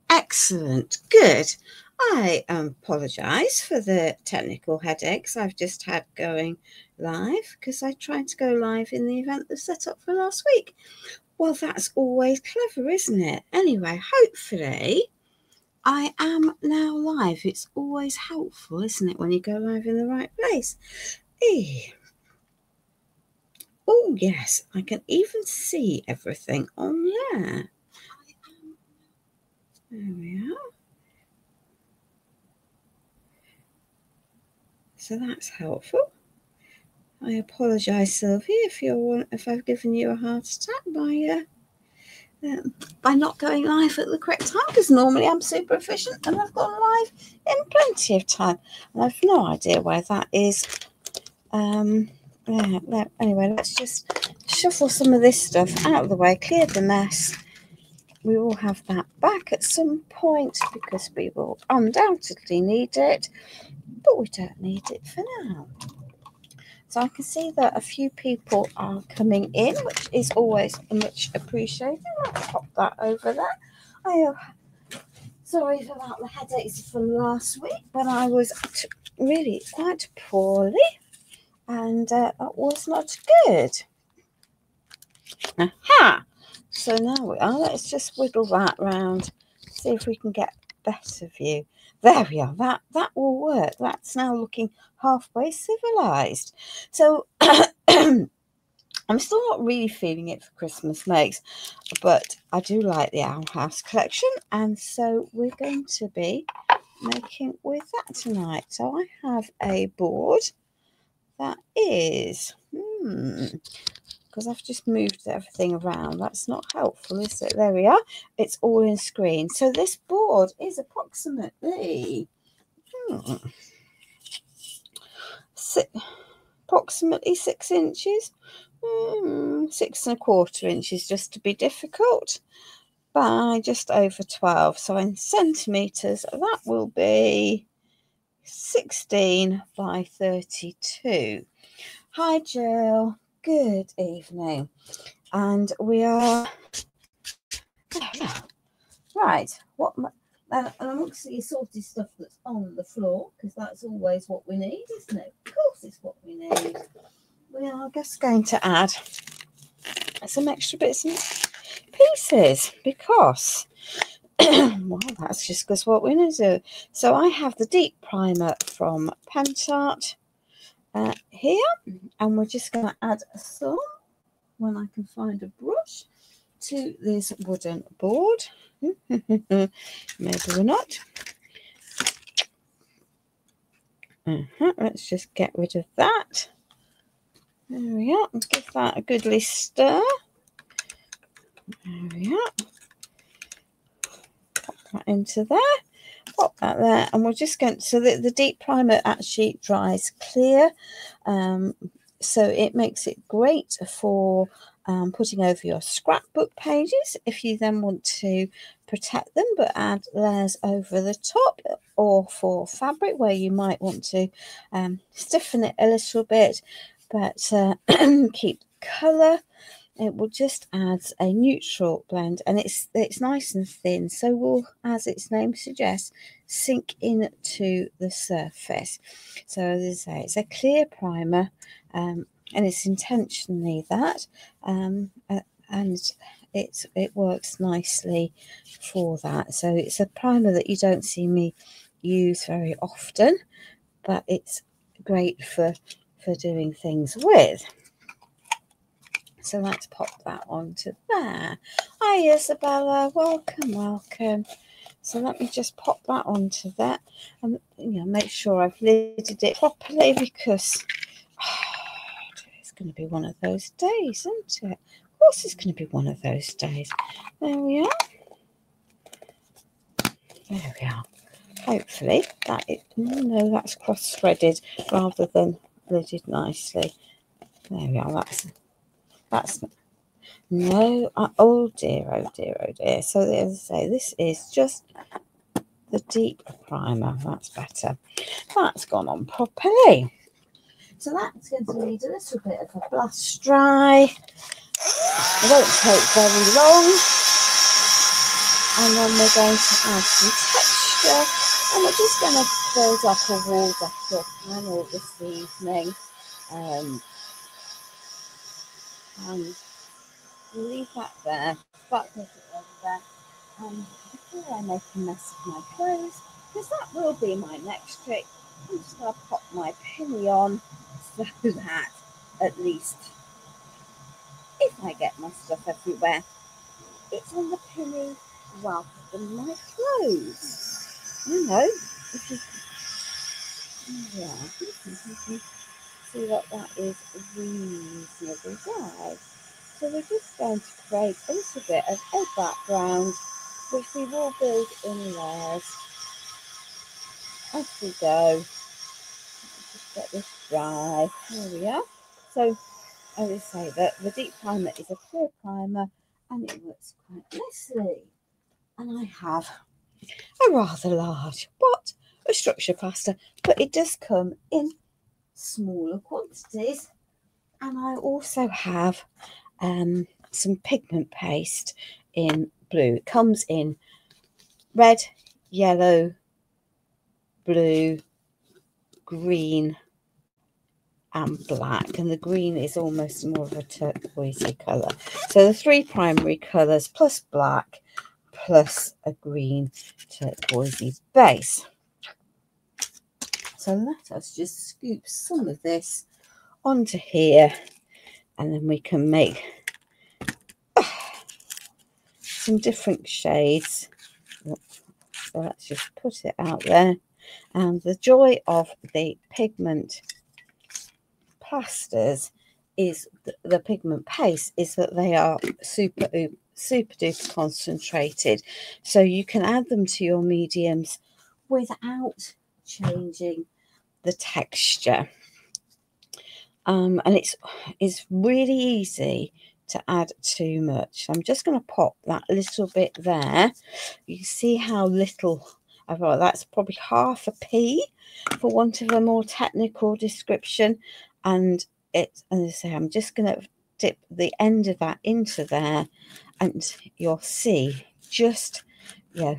Excellent. Good. I apologise for the technical headaches I've just had going live, because I tried to go live in the event that's set up for last week. Well, that's always clever, isn't it? Anyway, hopefully I am now live. It's always helpful, isn't it, when you go live in the right place? Oh, yes, I can even see everything on there. There we are. So that's helpful. I apologise, Sylvie, if I've given you a heart attack by not going live at the correct time, because normally I'm super efficient and I've gone live in plenty of time. And I've no idea where that is. Anyway, let's just shuffle some of this stuff out of the way, clear the mess. We will have that back at some point because we will undoubtedly need it, but we don't need it for now. So I can see that a few people are coming in, which is always much appreciated. Let's pop that over there. I am sorry about the headaches from last week when I was really quite poorly, and that was not good. Aha! So now we are. Let's just whittle that round, see if we can get a better view. There we are. That will work. That's now looking halfway civilized. So I'm still not really feeling it for Christmas makes, but I do like the Owl House collection, and so we're going to be making with that tonight. So I have a board that is because I've just moved everything around. That's not helpful, is it? There we are. It's all in screen. So this board is approximately approximately 6 inches, 6¼ inches, just to be difficult, by just over 12. So in centimetres, that will be 16 by 32. Hi, Jill. Good evening. And we are right. And amongst the assorted stuff that's on the floor, because that's always what we need, isn't it? Of course, it's what we need. We are just going to add some extra bits and pieces because, well, that's just because what we're going to do. So I have the deep primer from Pentart here, and we're just going to add some, when I can find a brush, to this wooden board. Maybe we're not. Let's just get rid of that. There we are. Give that a goodly stir. There we are. Pop that into there. Pop that there, and we're just going to, so that the deep primer actually dries clear, so it makes it great for putting over your scrapbook pages if you then want to protect them but add layers over the top, or for fabric where you might want to stiffen it a little bit but keep colour. It will just add a neutral blend, and it's nice and thin, so will, as its name suggests, sink into the surface. So as I say, it's a clear primer, and it's intentionally that, and it works nicely for that. So it's a primer that you don't see me use very often, but it's great for doing things with. So let's pop that onto there. Hi, Isabella. Welcome. So let me just pop that onto that, and make sure I've lidded it properly, because it's going to be one of those days, isn't it? Of course, it's going to be one of those days. There we are. There we are. Hopefully that it. No, that's cross-threaded rather than lidded nicely. There we are. That's no, oh dear. So as I say, this is just the deep primer. That's better. That's gone on properly. So that's going to need a little bit of a blast dry. It won't take very long. And then we're going to add some texture, and we're just going to build up a wall decor panel this evening. And leave that there, that put it over there. And before I make a mess of my clothes, because that will be my next trick, I'm just going to pop my pinny on so that at least if I get my stuff everywhere, it's on the pinny rather than my clothes. You know, if you, yeah, see what that is reasonably wide. So we're just going to create a little bit of a background, which we will build in layers as we go. Let's just get this dry. There we are. So I would say that the deep primer is a clear primer and it works quite nicely. And I have a rather large a structure plaster, but it does come in smaller quantities. And I also have some pigment paste in blue. It comes in red, yellow, blue, green and black, and the green is almost more of a turquoisey colour. So the three primary colours plus black plus a green turquoisey base. So let us just scoop some of this onto here, and then we can make some different shades. So let's just put it out there. And the joy of the pigment plasters is the pigment paste is that they are super duper concentrated, so you can add them to your mediums without changing the texture. And it's really easy to add too much. I'm just going to pop that little bit there. You see how little I've got. That's probably half a pea, for want of a more technical description. And as I say, I'm just going to dip the end of that into there, and you'll see just, yeah,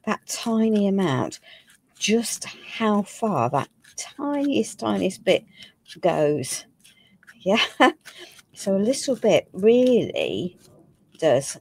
that tiny amount, just how far that tiniest bit goes. Yeah, so a little bit really does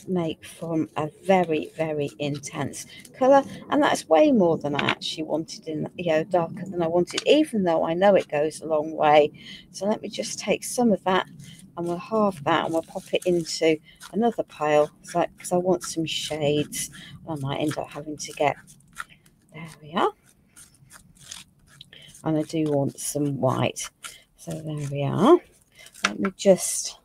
make from a very, very intense colour, and that's way more than I actually wanted, in, you know, darker than I wanted, even though I know it goes a long way. So let me just take some of that, and we'll halve that, and we'll pop it into another pile, because I want some shades. I might end up having to get, there we are, and I do want some white. So there we are. Let me just,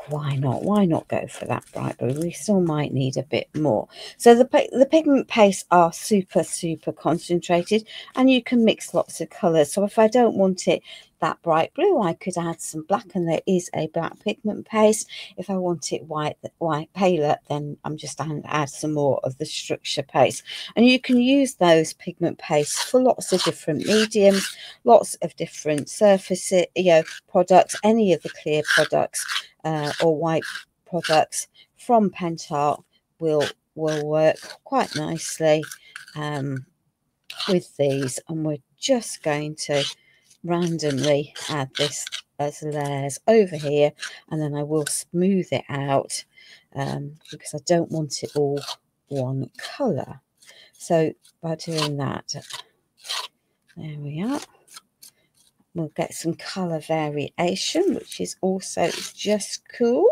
why not go for that bright blue? We still might need a bit more. So the pigment pastes are super concentrated, and you can mix lots of colors. So if I don't want it that bright blue, I could add some black, and there is a black pigment paste. If I want it white paler, then I'm just going to add some more of the structure paste. And you can use those pigment pastes for lots of different mediums, lots of different surfaces, you know, products, any of the clear products or white products from Pentacolor will work quite nicely with these. And we're just going to randomly add this as layers over here, and then I will smooth it out because I don't want it all one colour. So by doing that, there we are, we'll get some colour variation, which is also just cool.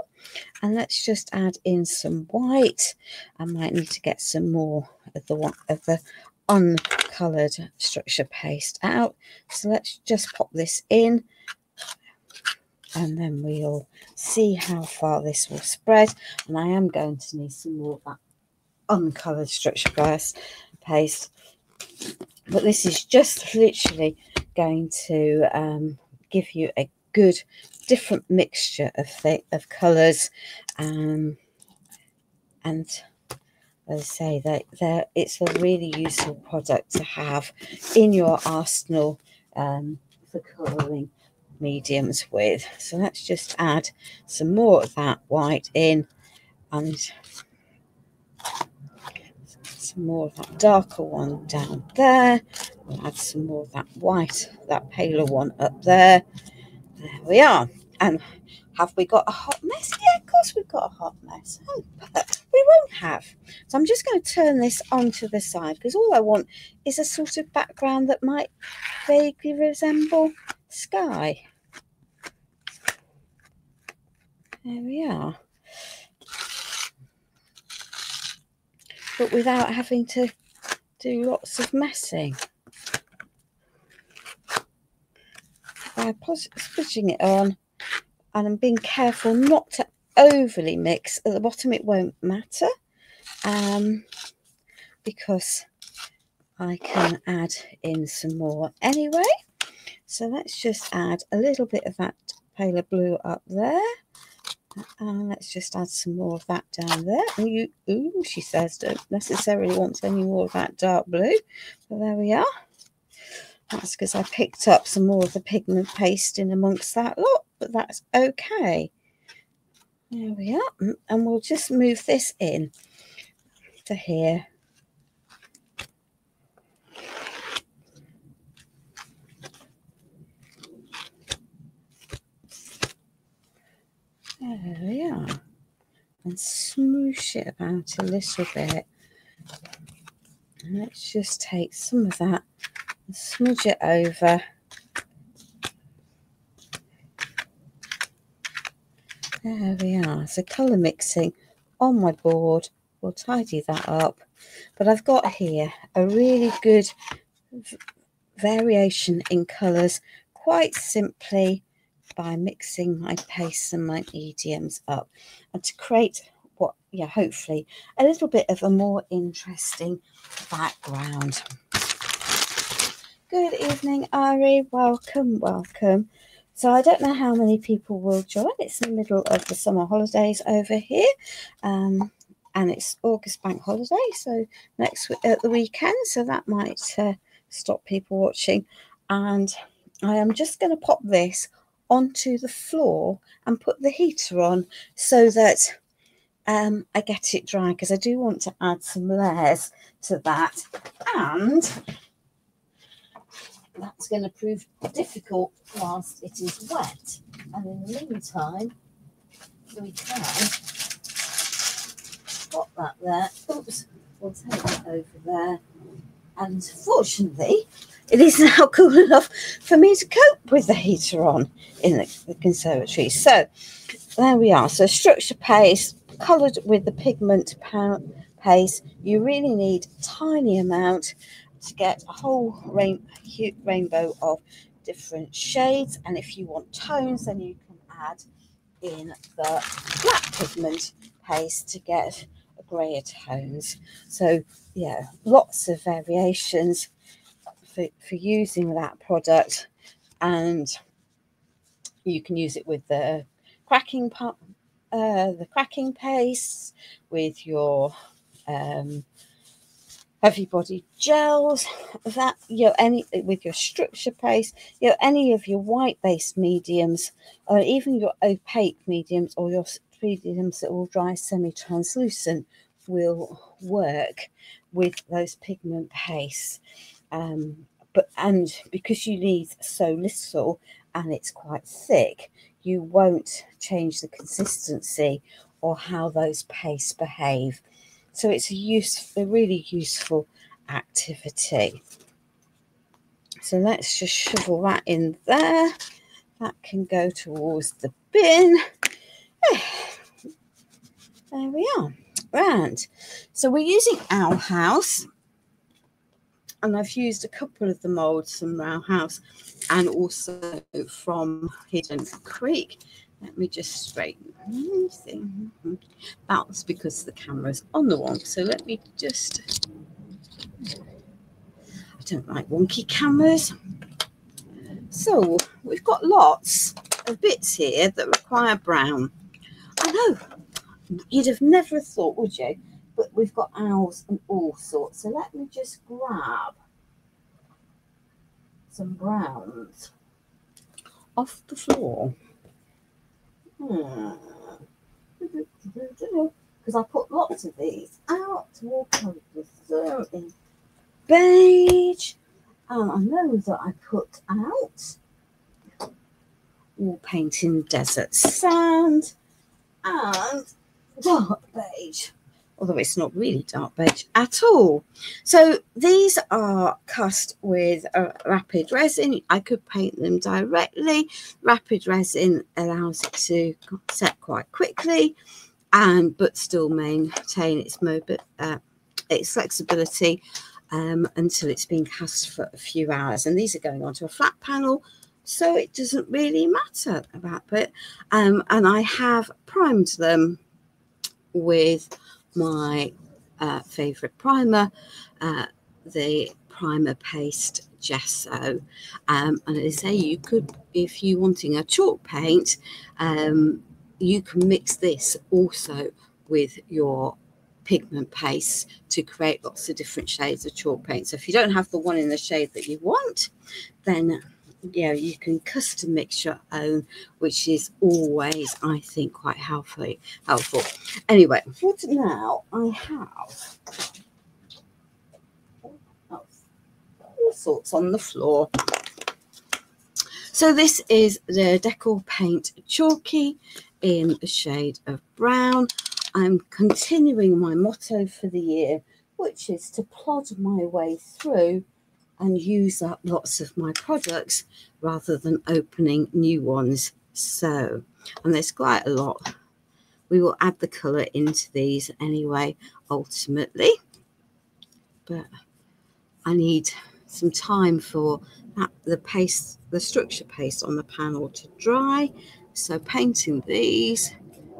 And let's just add in some white. I might need to get some more of the uncoloured structure paste out. So let's just pop this in, and then we'll see how far this will spread. And I am going to need some more of that uncoloured structure paste, but this is just literally going to give you a good different mixture of colours, and as I say, that it's a really useful product to have in your arsenal for colouring mediums with. So let's just add some more of that white in, And some more of that darker one down there. We'll add some more of that white, that paler one up there. There we are. And have we got a hot mess? Yeah, of course we've got a hot mess. But we won't have. So I'm just going to turn this onto the side because all I want is a sort of background that might vaguely resemble sky. There we are. But without having to do lots of messing. By splitting it on, and I'm being careful not to overly mix. At the bottom it won't matter because I can add in some more anyway. So let's just add a little bit of that paler blue up there. And let's just add some more of that down there. Ooh, she says, don't necessarily want any more of that dark blue. But there we are. That's because I picked up some more of the pigment paste in amongst that lot, but that's okay. There we are. And we'll just move this in to here. There we are. And smoosh it about a little bit. And let's just take some of that and smudge it over. There we are. So colour mixing on my board. We'll tidy that up. But I've got here a really good variation in colours, quite simply by mixing my pastes and my mediums up, and to create what, yeah, hopefully a little bit of a more interesting background. Good evening, Ari. Welcome, welcome. So I don't know how many people will join. It's the middle of the summer holidays over here, and it's August bank holiday, so next at the weekend, so that might stop people watching. And I am just going to pop this onto the floor and put the heater on so that I get it dry, because I do want to add some layers to that, and that's going to prove difficult whilst it is wet. And in the meantime, we can pop that there. Oops, we'll take that over there. And fortunately, it is now cool enough for me to cope with the heater on in the conservatory. So there we are. So structure paste, coloured with the pigment paste. You really need a tiny amount to get a whole rainbow of different shades. And if you want tones, then you can add in the black pigment paste to get grayer tones. So yeah, lots of variations for using that product, and you can use it with the cracking paste, with your heavy body gels, that, you know, any with your structure paste, you know, any of your white based mediums, or even your opaque mediums, or your mediums that will dry semi-translucent, will work with those pigment pastes. And because you need so little and it's quite thick, you won't change the consistency or how those pastes behave. So it's a really useful activity. So let's just shovel that in there. That can go towards the bin. There we are. Right. So we're using Owl House, and I've used a couple of the molds from Owl House and also from Hidden Creek. Let me just straighten anything. That's because the camera's on the wall. So let me just... I don't like wonky cameras. So we've got lots of bits here that require brown. I know, you'd have never thought, would you? But we've got owls and all sorts. So let me just grab some browns off the floor. because I put lots of these out. All colours in beige, and I know that I put out all painting desert sand and dark beige, although it's not really dark beige at all. So these are cast with a rapid resin. I could paint them directly. Rapid resin allows it to set quite quickly, but still maintain its flexibility until it's been cast for a few hours. And these are going onto a flat panel, so it doesn't really matter about it. And I have primed them with my favourite primer, the primer paste gesso. And as I say, you could, if you're wanting a chalk paint, you can mix this also with your pigment paste to create lots of different shades of chalk paint. So if you don't have the one in the shade that you want, then you can custom mix your own, which is always, I think, quite helpful. Anyway, for now, I have all sorts on the floor. So this is the Decor Paint Chalky in the shade of brown. I'm continuing my motto for the year, which is to plod my way through and use up lots of my products rather than opening new ones. So, and there's quite a lot. We will add the colour into these anyway, ultimately. But I need some time for the structure paste on the panel to dry. So painting these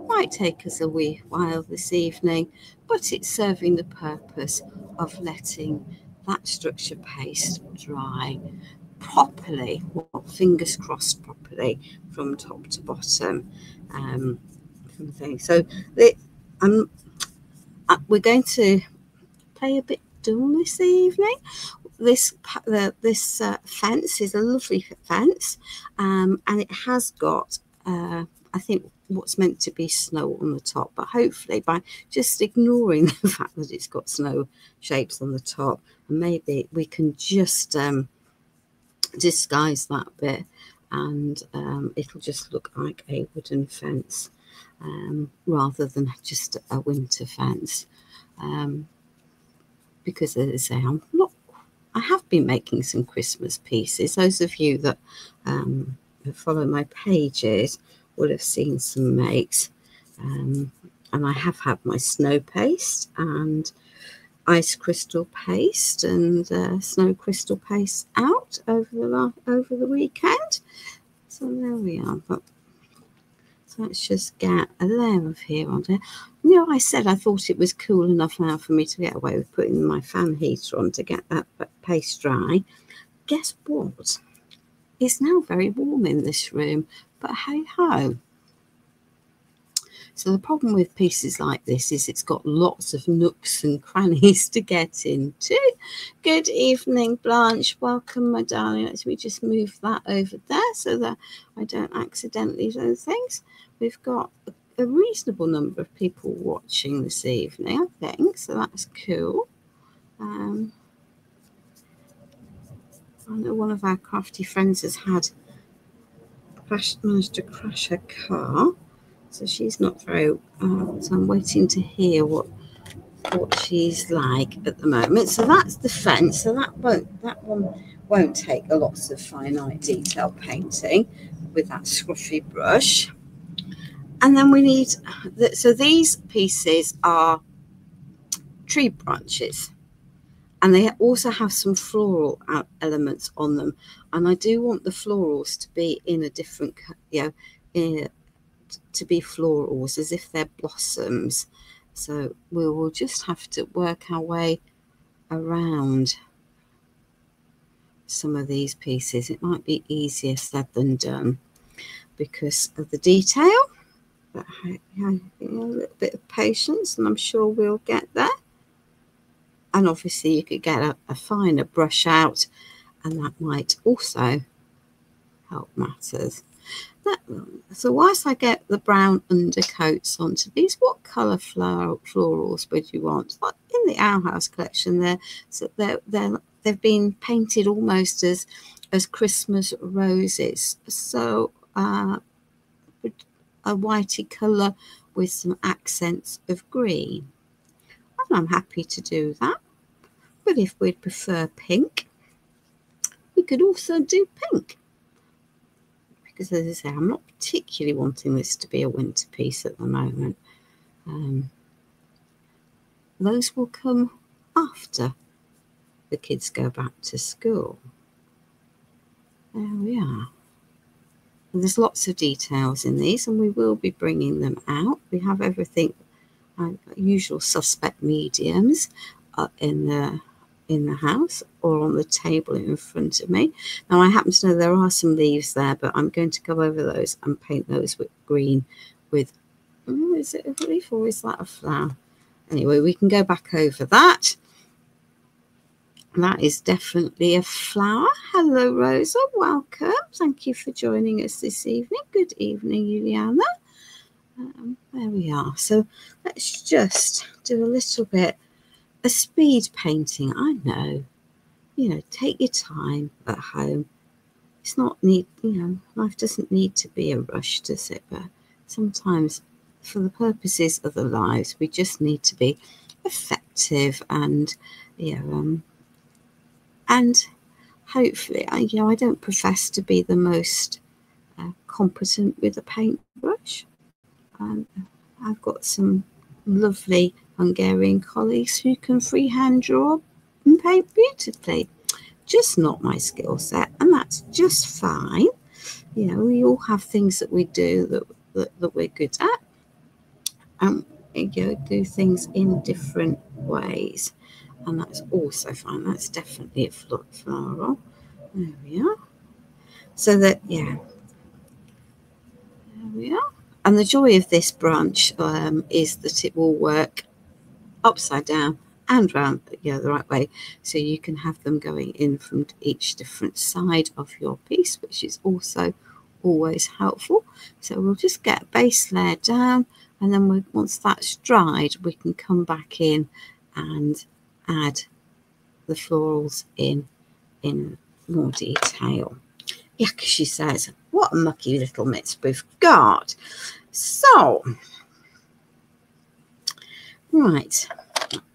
might take us a wee while this evening, but it's serving the purpose of letting that structure paste dry properly, fingers crossed properly from top to bottom. So we're going to play a bit dull this evening. This fence is a lovely fence, and it has got I think what's meant to be snow on the top, but hopefully by just ignoring the fact that it's got snow shapes on the top, maybe we can just disguise that bit, and it'll just look like a wooden fence rather than just a winter fence, because as I say, I have been making some Christmas pieces. Those of you that follow my pages will have seen some makes, and I have had my snow paste and ice crystal paste and snow crystal paste out over the weekend. So there we are. So let's just get a layer of here on there. I said I thought it was cool enough now for me to get away with putting my fan heater on to get that paste dry. Guess what? It's now very warm in this room, but hey ho. So the problem with pieces like this is it's got lots of nooks and crannies to get into. Good evening, Blanche. Welcome, my darling. Let me just move that over there so that I don't accidentally do things. We've got a reasonable number of people watching this evening, I think, so that's cool. I know one of our crafty friends has managed to crash her car. So she's not very, so I'm waiting to hear what she's like at the moment. So that's the fence. So that one won't take a lot of finite detail painting with that scruffy brush. And then we need, so these pieces are tree branches, and they also have some floral elements on them. And I do want the florals to be in a different, to be florals as if they're blossoms. So we will just have to work our way around some of these pieces. It might be easier said than done because of the detail, but a little bit of patience and I'm sure we'll get there. And obviously you could get a finer brush out, and that might also help matters. So whilst I get the brown undercoats onto these, what colour florals would you want? Like in the Owl House collection, they've been painted almost as Christmas roses. So a whitey colour with some accents of green. And I'm happy to do that. But if we'd prefer pink, we could also do pink. Because as I say, I'm not particularly wanting this to be a winter piece at the moment. Those will come after the kids go back to school. There we are. And there's lots of details in these, and we will be bringing them out. We have everything, usual suspect mediums in the house or on the table in front of me. Now I happen to know there are some leaves there, but I'm going to go over those and paint those with green with, is it a leaf or is that a flower? Anyway, we can go back over that. That is definitely a flower. Hello, Rosa. Welcome. Thank you for joining us this evening. Good evening, Juliana. There we are. So let's just do a little bit of speed painting. I know, take your time at home. It's not life doesn't need to be a rush, does it? But sometimes for the purposes of the lives, we just need to be effective and, and hopefully, I don't profess to be the most competent with a paintbrush. I've got some lovely Hungarian colleagues who can freehand draw and paint beautifully. Just not my skill set, and that's just fine. We all have things that we do that we're good at, and do things in different ways, and that's also fine. That's definitely a floral. There we are. So that, there we are. And the joy of this branch is that it will work upside down and round, the right way. So you can have them going in from each different side of your piece, which is also always helpful. So we'll just get a base layer down, and then once that's dried, we can come back in and add the florals in more detail. Yuck, she says, what a mucky little mitts we've got. So, right,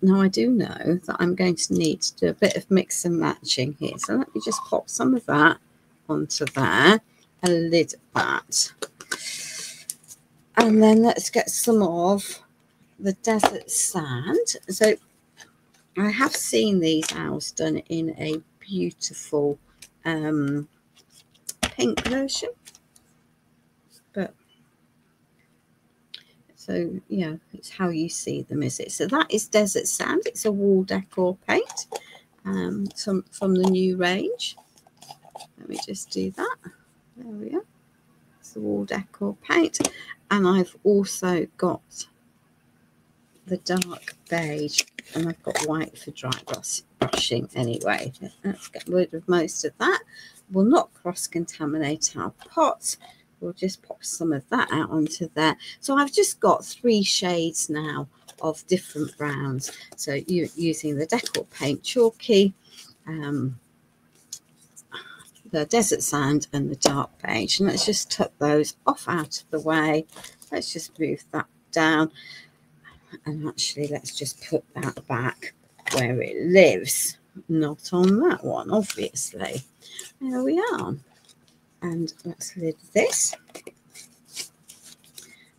now I do know that I'm going to need to do a bit of mix and matching here. So let me just pop some of that onto there, a lid of that. And then let's get some of the desert sand. So I have seen these owls done in a beautiful pink version, but so it's how you see them, is it? So that is desert sand. It's a wall decor paint from the new range. Let me just do that. There we are. It's the wall decor paint, and I've also got the dark beige, and I've got white for dry brushing anyway. Let's get rid of most of that. We'll not cross-contaminate our pot. We'll just pop some of that out onto there. So I've just got 3 shades now of different browns. So using the decor paint chalky, the desert sand and the dark beige. And let's just tuck those off out of the way. Let's just move that down. And actually, let's just put that back where it lives. Not on that one, obviously. There we are. And let's lid this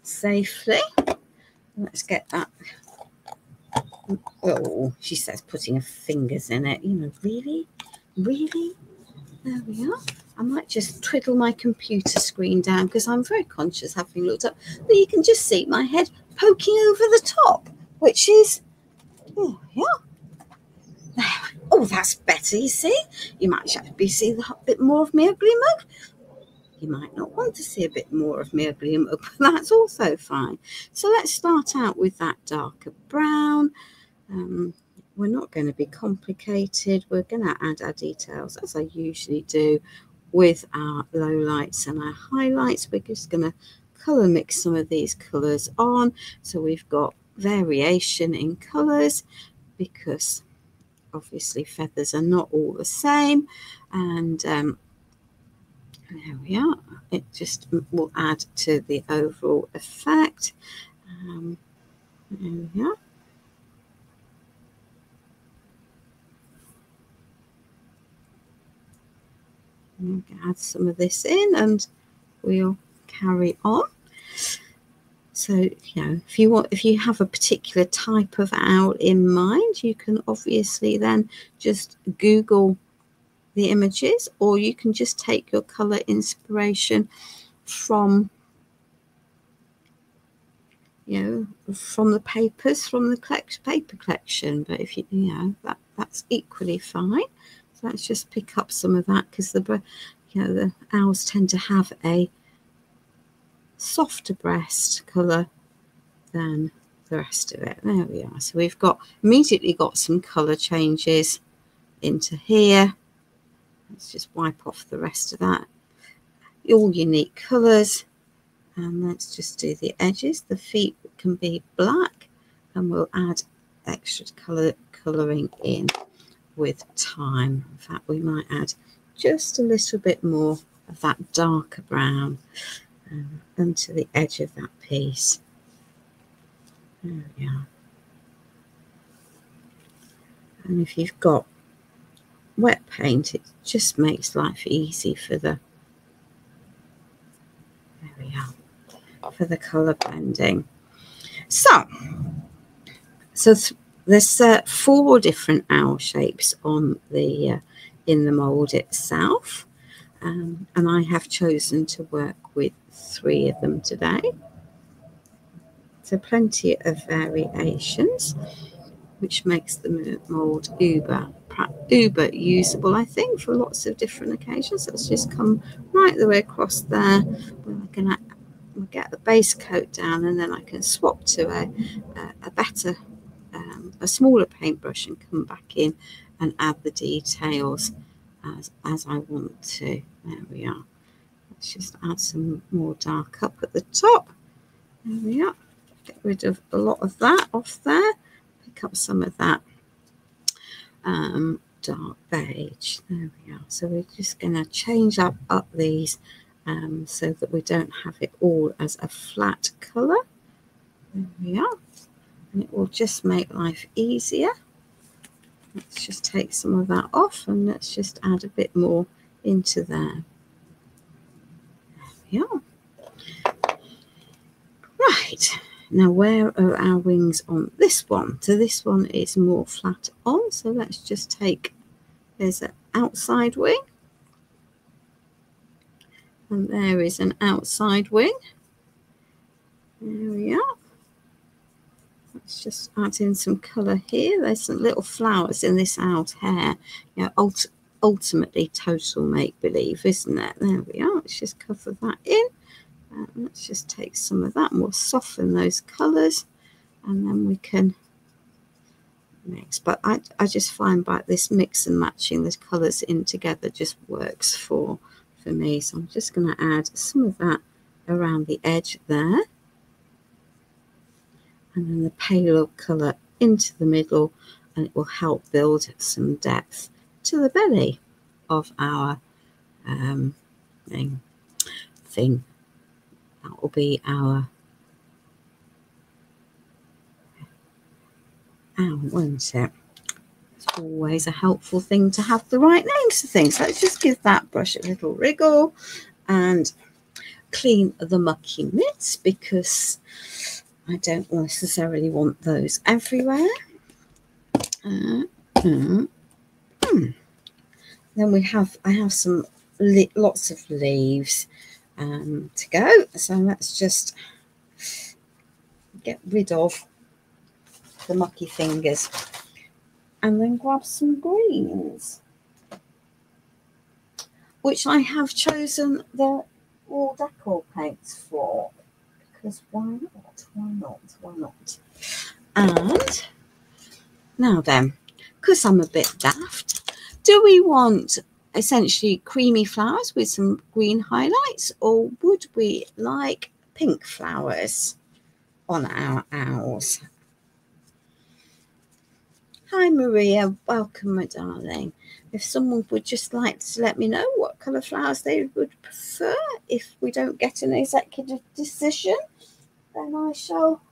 safely. Let's get that. Oh, she says putting her fingers in it. Really? Really? There we are. I might just twiddle my computer screen down because I'm very conscious, having looked up, that you can just see my head poking over the top, which is, oh, that's better, you see. You might actually see a bit more of my ugly mug. You might not want to see a bit more of my ugly mug, but that's also fine. So let's start out with that darker brown. We're not going to be complicated. We're going to add our details as I usually do with our low lights and our highlights. We're just going to colour mix some of these colours on, so we've got variation in colours, because obviously feathers are not all the same. And there we are. It just will add to the overall effect. There we are. I'm going to add some of this in and we'll carry on. So, if you have a particular type of owl in mind, you can obviously then just Google the images, or you can just take your colour inspiration from from the papers, from the paper collection. But if that's equally fine. So let's just pick up some of that, because the owls tend to have a softer breast colour than the rest of it. There we are. So we've immediately got some colour changes into here. Let's just wipe off the rest of that. All unique colours. And let's just do the edges. The feet can be black, and we'll add extra colouring in with time. In fact, we might add just a little bit more of that darker brown onto the edge of that piece. There we are. And if you've got wet paint, it just makes life easy for the colour blending. So there's 4 different owl shapes on the in the mould itself, and I have chosen to work with 3 of them today. So plenty of variations, which makes the mould uber usable, I think, for lots of different occasions. Let's just come right the way across there. We'll get the base coat down, and then I can swap to a smaller paintbrush and come back in and add the details as I want to. There we are. Let's just add some more dark up at the top. There we are. Get rid of a lot of that off there. Pick up some of that dark beige. There we are. So we're just going to change up these so that we don't have it all as a flat colour. There we are. And it will just make life easier. Let's just take some of that off, and let's just add a bit more into there. There we are. Right. Now, where are our wings on this one? So this one is more flat on. So let's just take, there's an outside wing. And there is an outside wing. There we are. Let's just add in some colour here. There's some little flowers in this owl's hair. Ultimately total make-believe, isn't it? There we are. Let's just cover that in. Let's just take some of that, and we'll soften those colours, and then we can mix. But I just find by this mix and matching the colours in together just works for me. So I'm just going to add some of that around the edge there, and then the paler colour into the middle, and it will help build some depth to the belly of our thing. That will be our owl, won't it? It's always a helpful thing to have the right names for things. Let's just give that brush a little wriggle and clean the mucky mitts, because I don't necessarily want those everywhere. Then I have some lots of leaves to go. So let's just get rid of the mucky fingers and then grab some greens, which I have chosen the raw decor paints for, because why not? And now then, because I'm a bit daft, do we want essentially creamy flowers with some green highlights, or would we like pink flowers on our owls? Hi Maria, welcome my darling. If someone would just like to let me know what colour flowers they would prefer, if we don't get an executive decision, then I shall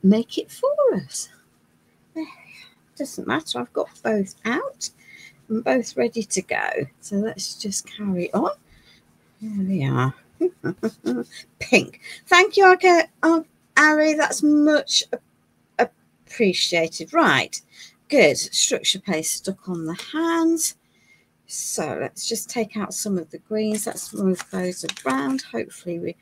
make it for us. Doesn't matter, I've got both out and both ready to go. So let's just carry on. There we are. Pink. Thank you, Ari. That's much appreciated. Right. Good. Structure paste stuck on the hands. So let's just take out some of the greens. Let's move those around. Hopefully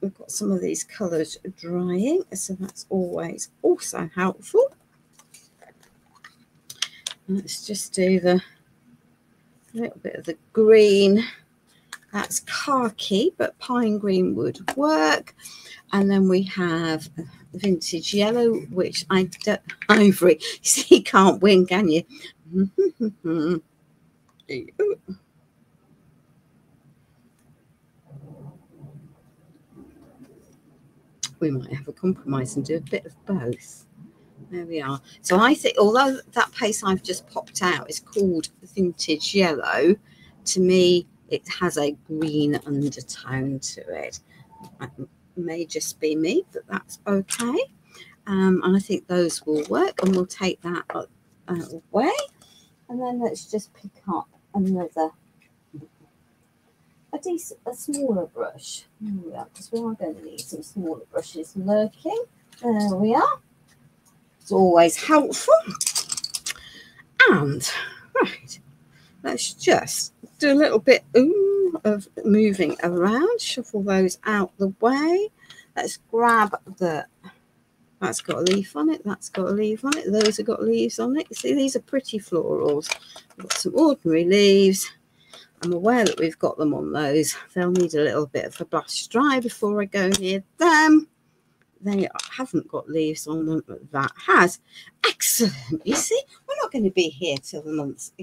we've got some of these colours drying. So that's always also helpful. Let's just do the little bit of the green. That's khaki, but pine green would work. And then we have vintage yellow, which I don't, ivory. See, you can't win, can you? We might have a compromise and do a bit of both. There we are. So I think, although that paste I've just popped out is called vintage yellow, to me it has a green undertone to it. It may just be me, but that's okay. And I think those will work, and we'll take that away. And then let's just pick up another, a smaller brush. There we are, because we are going to need some smaller brushes lurking. There we are. It's always helpful. And right, let's just do a little bit of moving around, shuffle those out the way. Let's grab that's got a leaf on it, that's got a leaf on it, those have got leaves on it. See, these are pretty florals. We've got some ordinary leaves. I'm aware that we've got them on those. They'll need a little bit of a blast dry before I go near them. They haven't got leaves on them, but that has. Excellent. You see, we're not going to be here till the month's,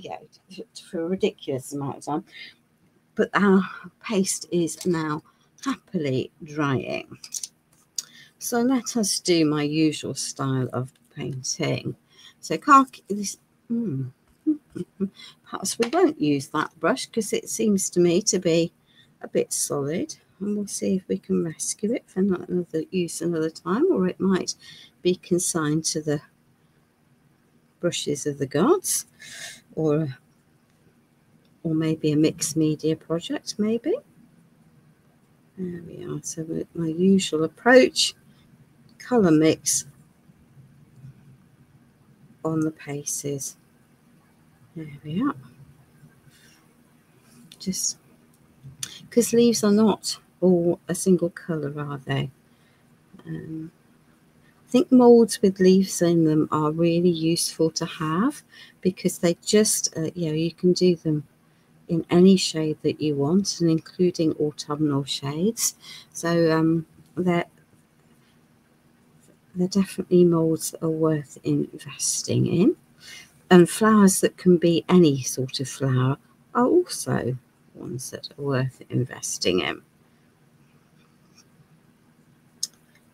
for a ridiculous amount of time. But our paste is now happily drying. So let us do my usual style of painting. So khaki, perhaps we won't use that brush because it seems to me to be a bit solid. And we'll see if we can rescue it for another use another time, or it might be consigned to the brushes of the gods, or maybe a mixed media project, maybe. There we are. So with my usual approach, colour mix on the paces. There we are. Just because leaves are not all a single colour, are they? I think moulds with leaves in them are really useful to have, because they just, you can do them in any shade that you want, and including autumnal shades. So they're definitely moulds that are worth investing in. And flowers that can be any sort of flower are also ones that are worth investing in.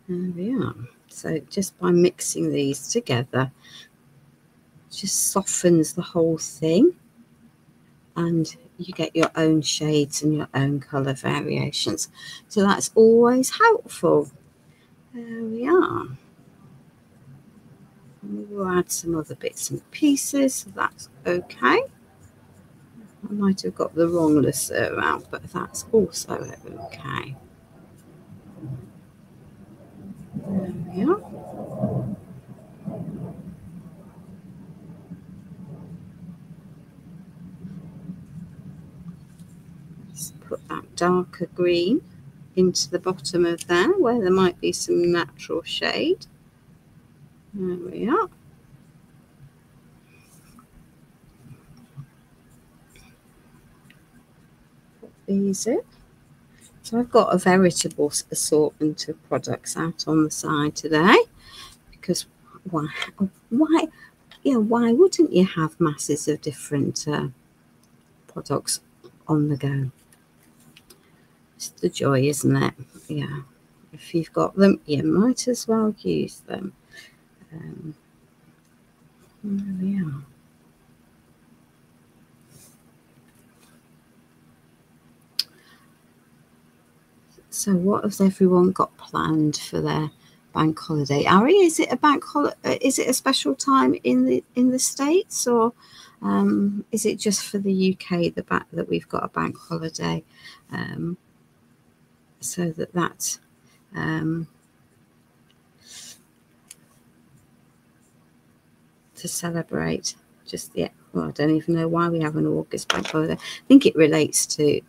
There we are. So just by mixing these together, just softens the whole thing, and you get your own shades and your own colour variations. So that's always helpful. There we are. And we'll add some other bits and pieces, so that's okay. I might have got the wrong lasso out, but that's also okay. There we are. Let's put that darker green into the bottom of there, where there might be some natural shade. There we are. Put these in. So I've got a veritable assortment of products out on the side today, because why yeah, why wouldn't you have masses of different products on the go? It's the joy, isn't it? Yeah. If you've got them, you might as well use them. There we are. So what has everyone got planned for their bank holiday? Ari, is it a bank holiday? Is it a special time in the States, or is it just for the UK that we've got a bank holiday? So that's to celebrate. Just well, I don't even know why we have an August bank holiday. I think it relates to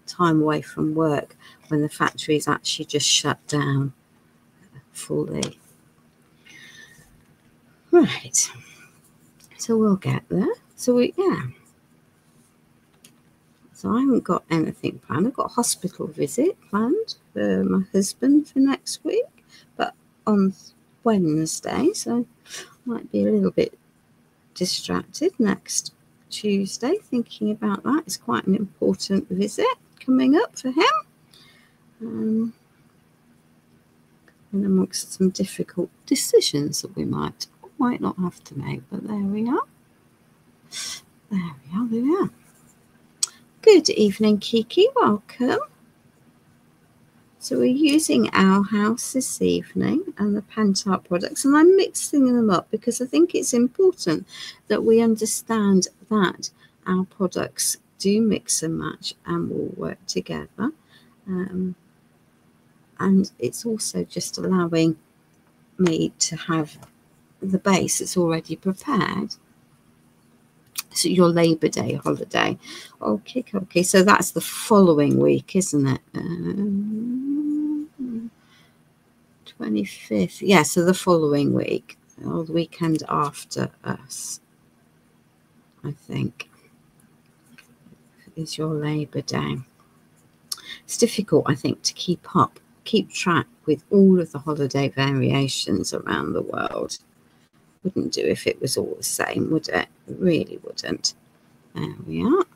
time away from work when the factories actually just shut down fully. Right. So we'll get there. So So I haven't got anything planned. I've got a hospital visit planned for my husband for next week, but on Wednesday, so I might be a little bit distracted next Tuesday thinking about that. It's quite an important visit coming up for him. And amongst some difficult decisions that we might not have to make, but there we are. There we are. Good evening, Kiki. Welcome. So we're using Our House this evening and the Pentacolor products, and I'm mixing them up because I think it's important that we understand that our products do mix and match and will work together. And it's also just allowing me to have the base that's already prepared. So your Labor Day holiday. Okay. So that's the following week, isn't it? 25th. Yeah, so the following week, or the weekend after us, I think, is your Labor Day. It's difficult, I think, to keep track with all of the holiday variations around the world. Wouldn't do if it was all the same, would it? It really wouldn't. There we are.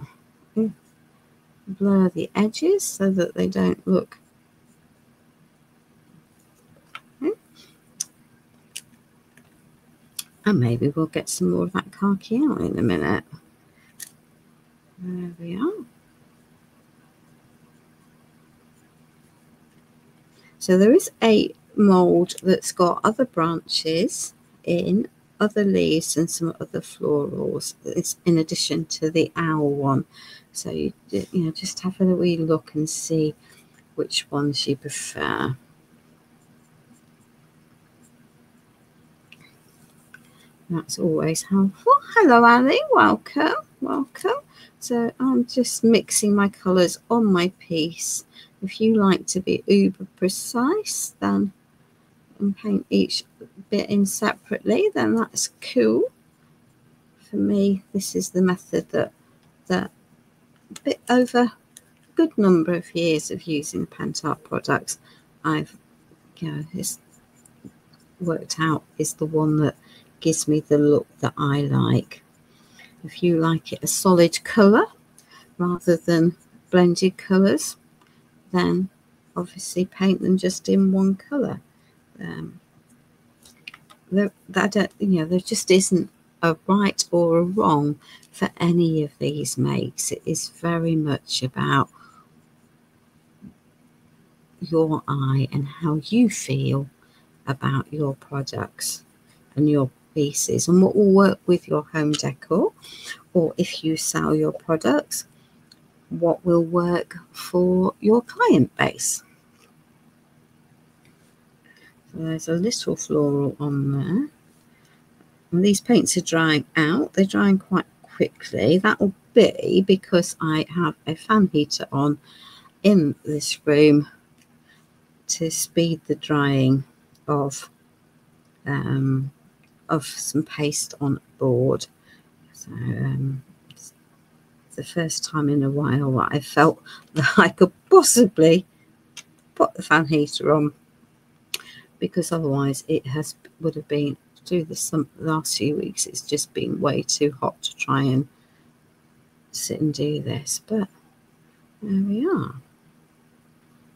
Blur the edges so that they don't look. And maybe we'll get some more of that khaki out in a minute. There we are. So there is a mould that's got other branches in, other leaves and some other florals. It's in addition to the owl one. So you just have a wee look and see which ones you prefer. That's always helpful. Hello, Ali. Welcome. So I'm just mixing my colours on my piece. If you like to be uber precise, then and paint each bit in separately, then that's cool. For me, this is the method that a bit over a good number of years of using Pentacolor products, I've it's worked out is the one that gives me the look that I like. If you like it a solid colour rather than blended colours, then obviously paint them just in one colour. There just isn't a right or a wrong for any of these makes. It is very much about your eye and how you feel about your products and your pieces, and what will work with your home decor, or if you sell your products, what will work for your client base. So there's a little floral on there, and these paints are drying out. They're drying quite quickly. That will be because I have a fan heater on in this room to speed the drying of some paste on board. So it's the first time in a while that I felt that I could possibly put the fan heater on, because otherwise it would have been do this the last few weeks. It's just been way too hot to try and sit and do this, but there we are.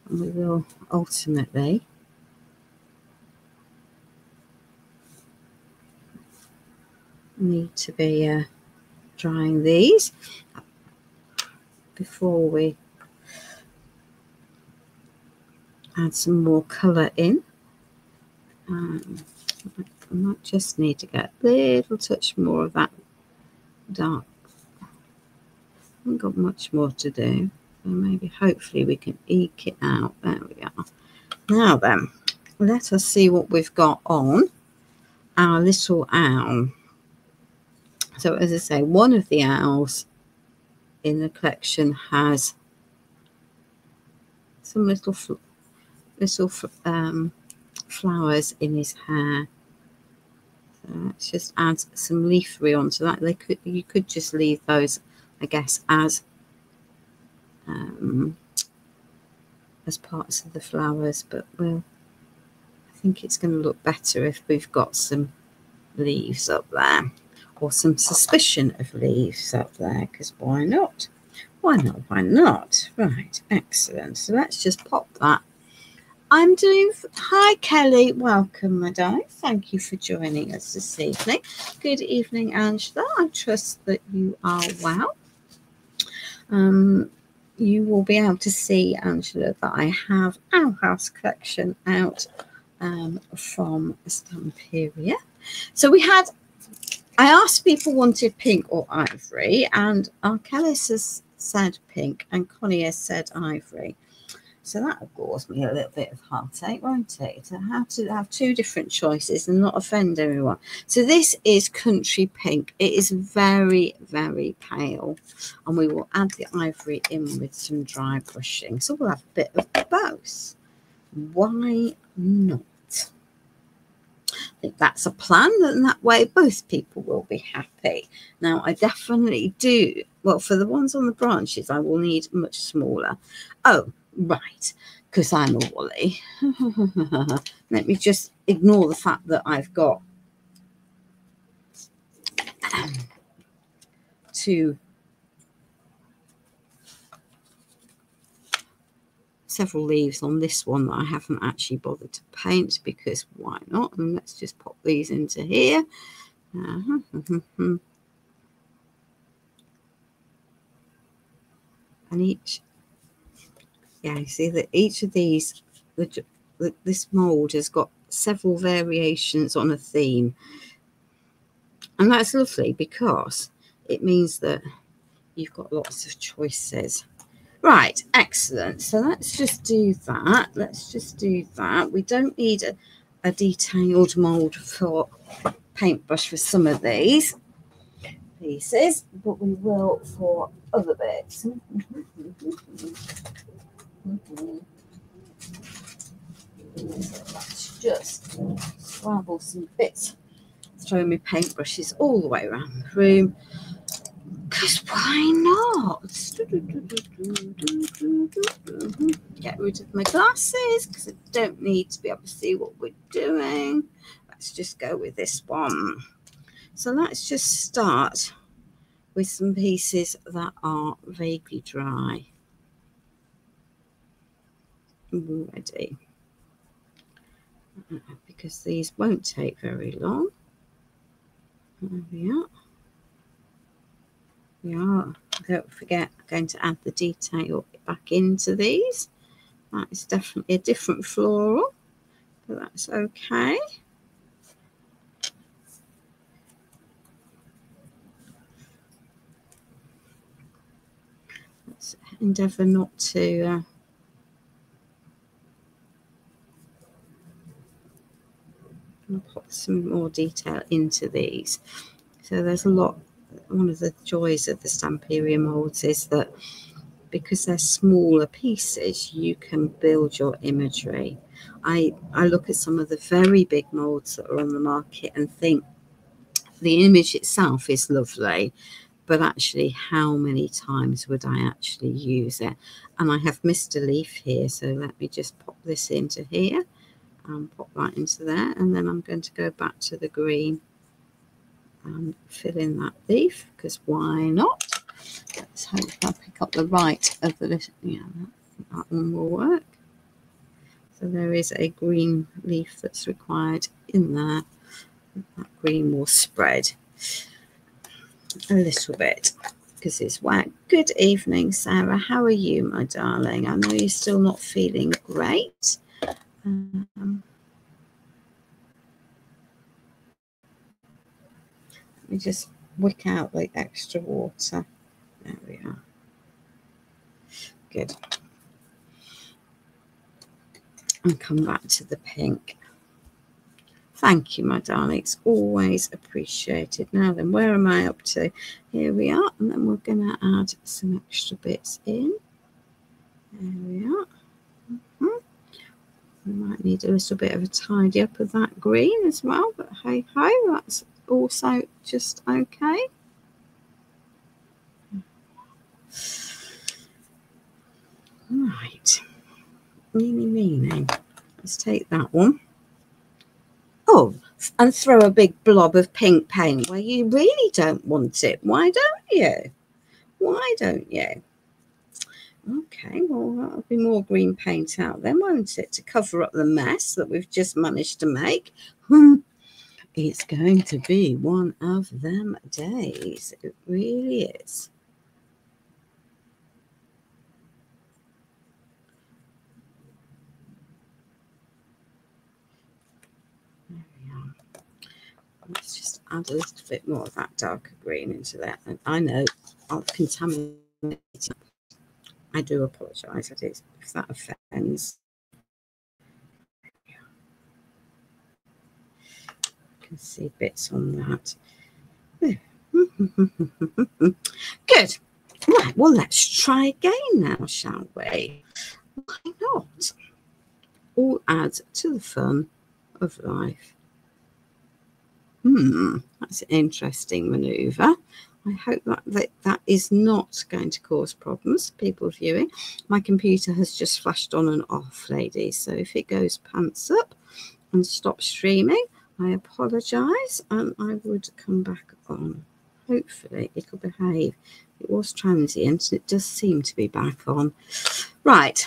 And we will ultimately need to be drying these before we add some more colour in. I might just need to get a little touch more of that dark. I haven't got much more to do, so maybe hopefully we can eke it out. There we are. Now then, let us see what we've got on our little owl. So as I say, one of the owls in the collection has some little flowers in his hair. So let's just add some leafery onto that. You could just leave those, I guess, as parts of the flowers, but I think it's going to look better if we've got some leaves up there, or some suspicion of leaves up there, because why not? Why not? Why not? Right, excellent. So let's just pop that. Hi Kelly, welcome my darling. Thank you for joining us this evening. Good evening, Angela. I trust that you are well. You will be able to see, Angela, that I have our house collection out from Stamperia. So I asked people wanted pink or ivory, and Arkelis has said pink and Connie has said ivory. So that will cause me a little bit of heartache, won't it? To have to have two different choices and not offend everyone. So this is country pink. It is very, very pale. And we will add the ivory in with some dry brushing. So we'll have a bit of both. Why not? I think that's a plan, and that way both people will be happy. Now, I definitely do. Well, for the ones on the branches, I will need much smaller. Oh, right, because I'm a Wally. Let me just ignore the fact that I've got several leaves on this one that I haven't actually bothered to paint, because why not? And let's just pop these into here. And you see that each of these, this mold has got several variations on a theme, and that's lovely because it means that you've got lots of choices. Right, excellent. So let's just do that. We don't need a detailed mold for paintbrush for some of these pieces, but we will for other bits. Let's just scrabble some bits, throw my paintbrushes all the way around the room, because why not? Get rid of my glasses because I don't need to be able to see what we're doing. Let's just go with this one. So let's just start with some pieces that are vaguely dry already, because these won't take very long. There we are. Don't forget, I'm going to add the detail back into these. That is definitely a different floral, but that's okay. Let's endeavour not to put some more detail into these. So there's a lot. One of the joys of the Stamperia molds is that because they're smaller pieces, you can build your imagery. I look at some of the very big molds that are on the market and think the image itself is lovely, but actually how many times would I actually use it? And I have missed a leaf here, so let me just pop this into here. pop that into there, and then I'm going to go back to the green and fill in that leaf, because why not? Let's hope I pick up the right of the little, yeah, that one will work. So there is a green leaf that's required in there. That green will spread a little bit because it's wet. Good evening, Sarah. How are you, my darling? I know you're still not feeling great. Let me just wick out the extra water. There we are. Good. And come back to the pink. Thank you, my darling. It's always appreciated. Now then, where am I up to? Here we are. And then we're going to add some extra bits in. There we are. We might need a little bit of a tidy up of that green as well. But hey ho, that's also just okay. Right. Meanie. Let's take that one. Oh, and throw a big blob of pink paint where you really don't want it. Why don't you? Why don't you? Okay, well, that'll be more green paint out then, won't it? To cover up the mess that we've just managed to make. It's going to be one of them days. It really is. Let's just add a little bit more of that darker green into that. And I know I'll contaminate it. I do apologise if that offends. I can see bits on that. Good. Right, well, let's try again now, shall we? Why not? All adds to the fun of life. That's an interesting manoeuvre. I hope that is not going to cause problems, people viewing. My computer has just flashed on and off, ladies. So if it goes pants up and stops streaming, I apologise, and I would come back on. Hopefully it'll behave. It was transient. It does seem to be back on. Right.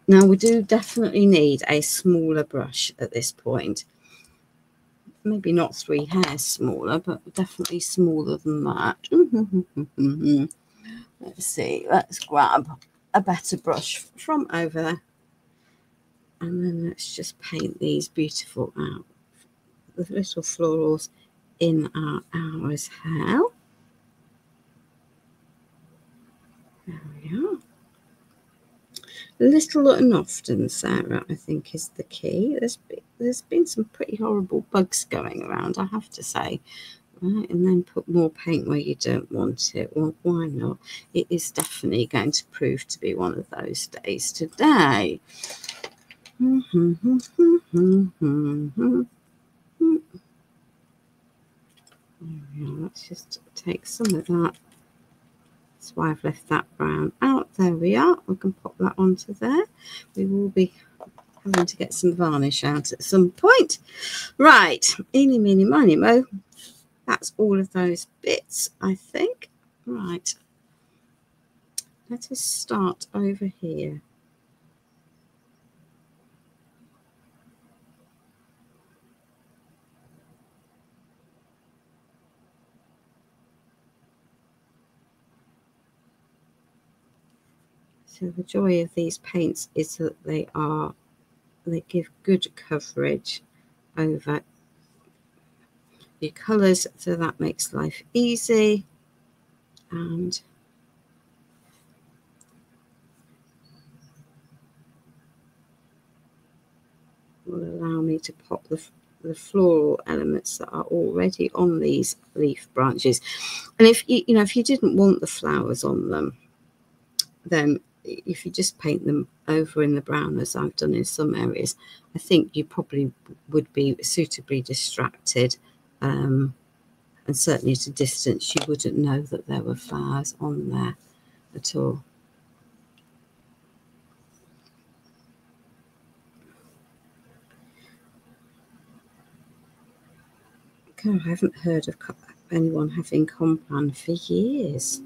Now we do definitely need a smaller brush at this point. Maybe not 3 hairs smaller, but definitely smaller than that. Let's see. Let's grab a better brush from over there. And then let's just paint these beautiful out. The little florals in our hour's hair. There we are. Little and often, Sarah, I think, is the key. There's been some pretty horrible bugs going around, I have to say. Right, and then put more paint where you don't want it. Well, why not? It is definitely going to prove to be one of those days today. Let's just take some of that. That's why I've left that brown out. There we are. We can pop that onto there. We will be having to get some varnish out at some point. Right. Eeny, meeny, miny, mo. That's all of those bits, I think. Right. Let us start over here. So the joy of these paints is that they give good coverage over your colours, so that makes life easy, and will allow me to pop the floral elements that are already on these leaf branches. And if you didn't want the flowers on them, then if you just paint them over in the brown, as I've done in some areas, I think you probably would be suitably distracted. And certainly at a distance, you wouldn't know that there were flowers on there at all. God, I haven't heard of anyone having complan for years.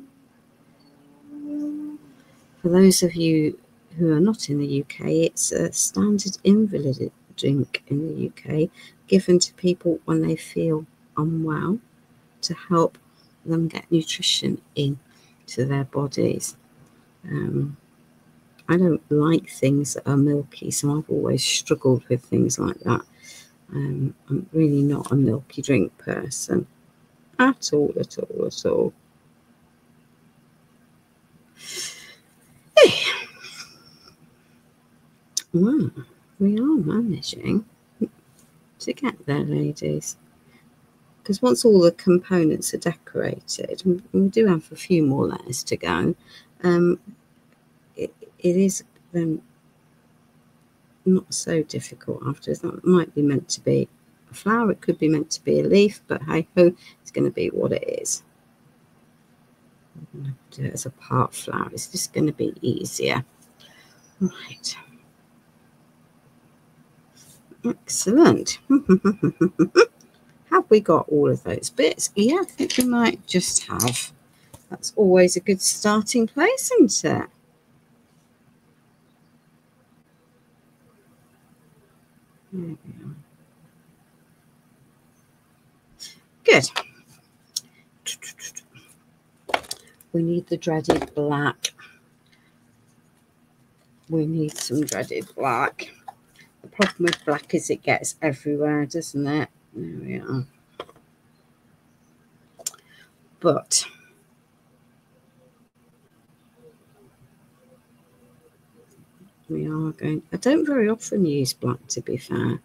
For those of you who are not in the UK, it's a standard invalid drink in the UK, given to people when they feel unwell to help them get nutrition into their bodies. I don't like things that are milky, so I've always struggled with things like that. I'm really not a milky drink person at all. Hey. Well, we are managing to get there, ladies. Because once all the components are decorated, and we do have a few more layers to go, it is then not so difficult after. That might be meant to be a flower, it could be meant to be a leaf, but hey ho, it's going to be what it is. I'm going to do it as a part flower. It's just going to be easier. Right. Excellent. Have we got all of those bits? Yeah, I think we might just have. That's always a good starting place, isn't it? There we are. Good. We need the dreaded black. We need some dreaded black. The problem with black is it gets everywhere, doesn't it? There we are. But we are going. I don't very often use black, to be fair,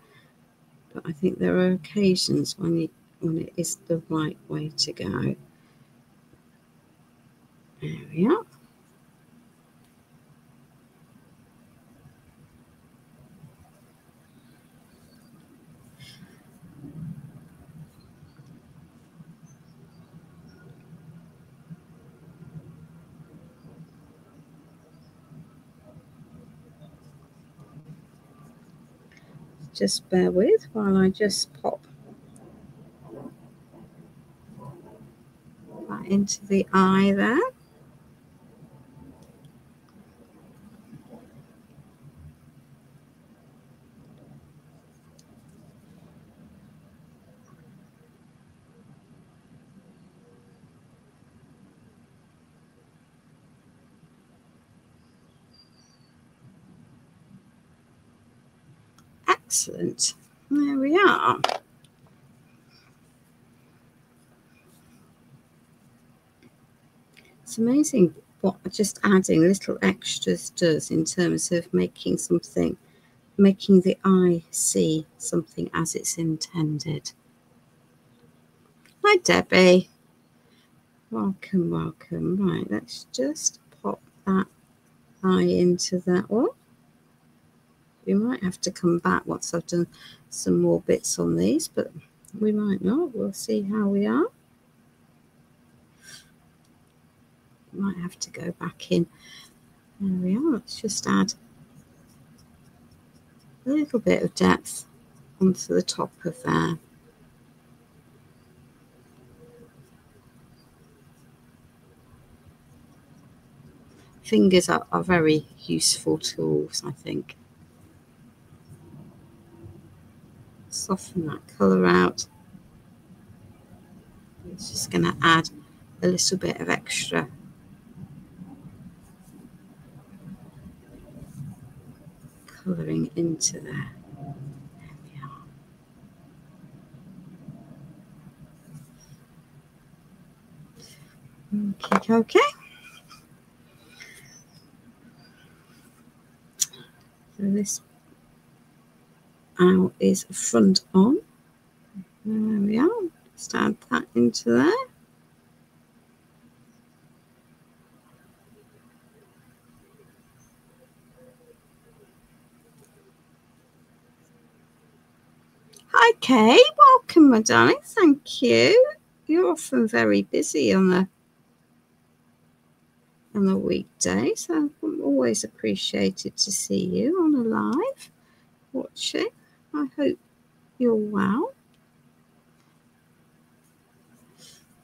but I think there are occasions when it is the right way to go. There we are. Just bear with while I just pop that into the eye there. Excellent. There we are. It's amazing what just adding little extras does in terms of making the eye see something as it's intended. Hi, Debbie. Welcome, welcome. Right, let's just pop that eye into that one. We might have to come back once I've done some more bits on these, but we might not. We'll see how we are. Might have to go back in. There we are. Let's just add a little bit of depth onto the top of there. Fingers are very useful tools, I think. Soften that colour out. It's just going to add a little bit of extra colouring into there. There we are. Okay. So this owl is front on. There we are. Just add that into there. Hi, Kay. Welcome, my darling. Thank you. You're often very busy on a weekday, so I'm always appreciated to see you on a live watching. I hope you're well.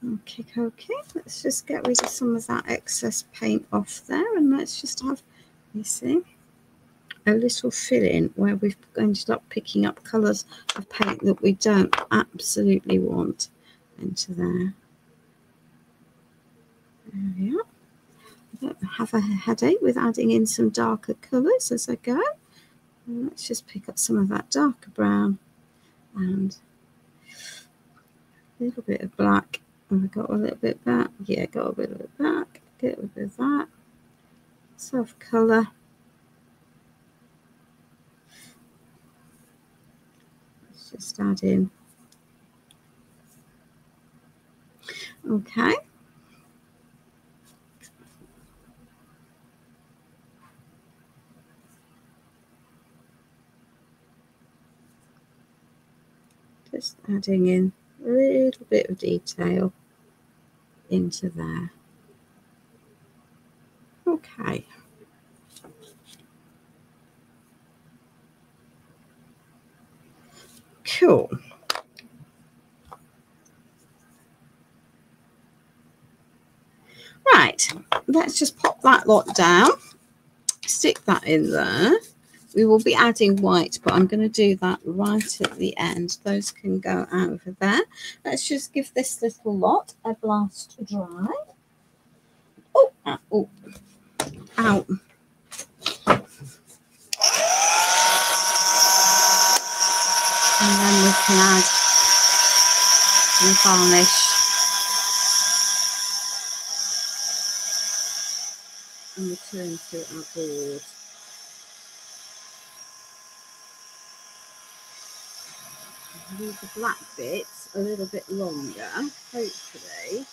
Okay, okay. Let's just get rid of some of that excess paint off there, and let's just have, you see, a little fill in where we've ended up picking up colours of paint that we don't absolutely want into there. There we are. I don't have a headache with adding in some darker colours as I go. And let's just pick up some of that darker brown and a little bit of black. And I got a little bit back. Yeah, got a little bit back. Get rid of that. Soft colour. Let's just add in. Okay. Just adding in a little bit of detail into there. Okay. Cool. Right, let's just pop that lot down, stick that in there. We will be adding white, but I'm going to do that right at the end. Those can go over there. Let's just give this little lot a blast dry. Oh, oh, out. And then we can add some varnish. And return to our board. Leave the black bits a little bit longer, hopefully.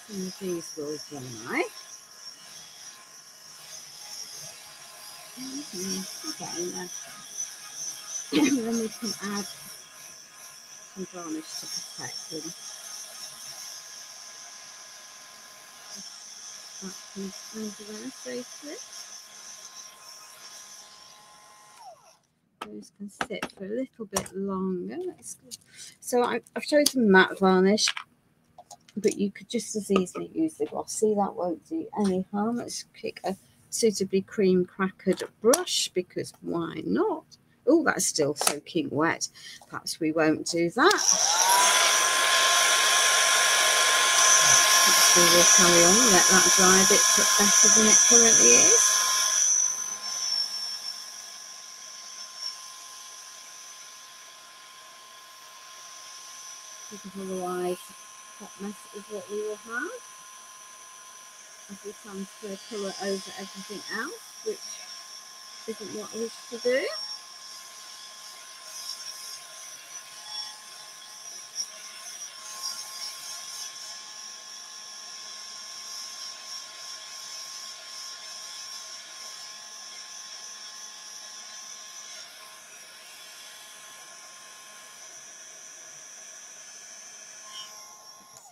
Some of these will dry. Okay, then we can add some varnish to protect them. That piece over there safely. Those can sit for a little bit longer. So I've chosen matte varnish, but you could just as easily use the glossy. That won't do any harm. Let's pick a suitably cream crackered brush, because why not? Oh, that's still soaking wet. Perhaps we won't do that. Perhaps we will carry on and let that dry a bit better than it currently is. Because otherwise, that mess is what we will have as we transfer colour over everything else, which isn't what I wish to do.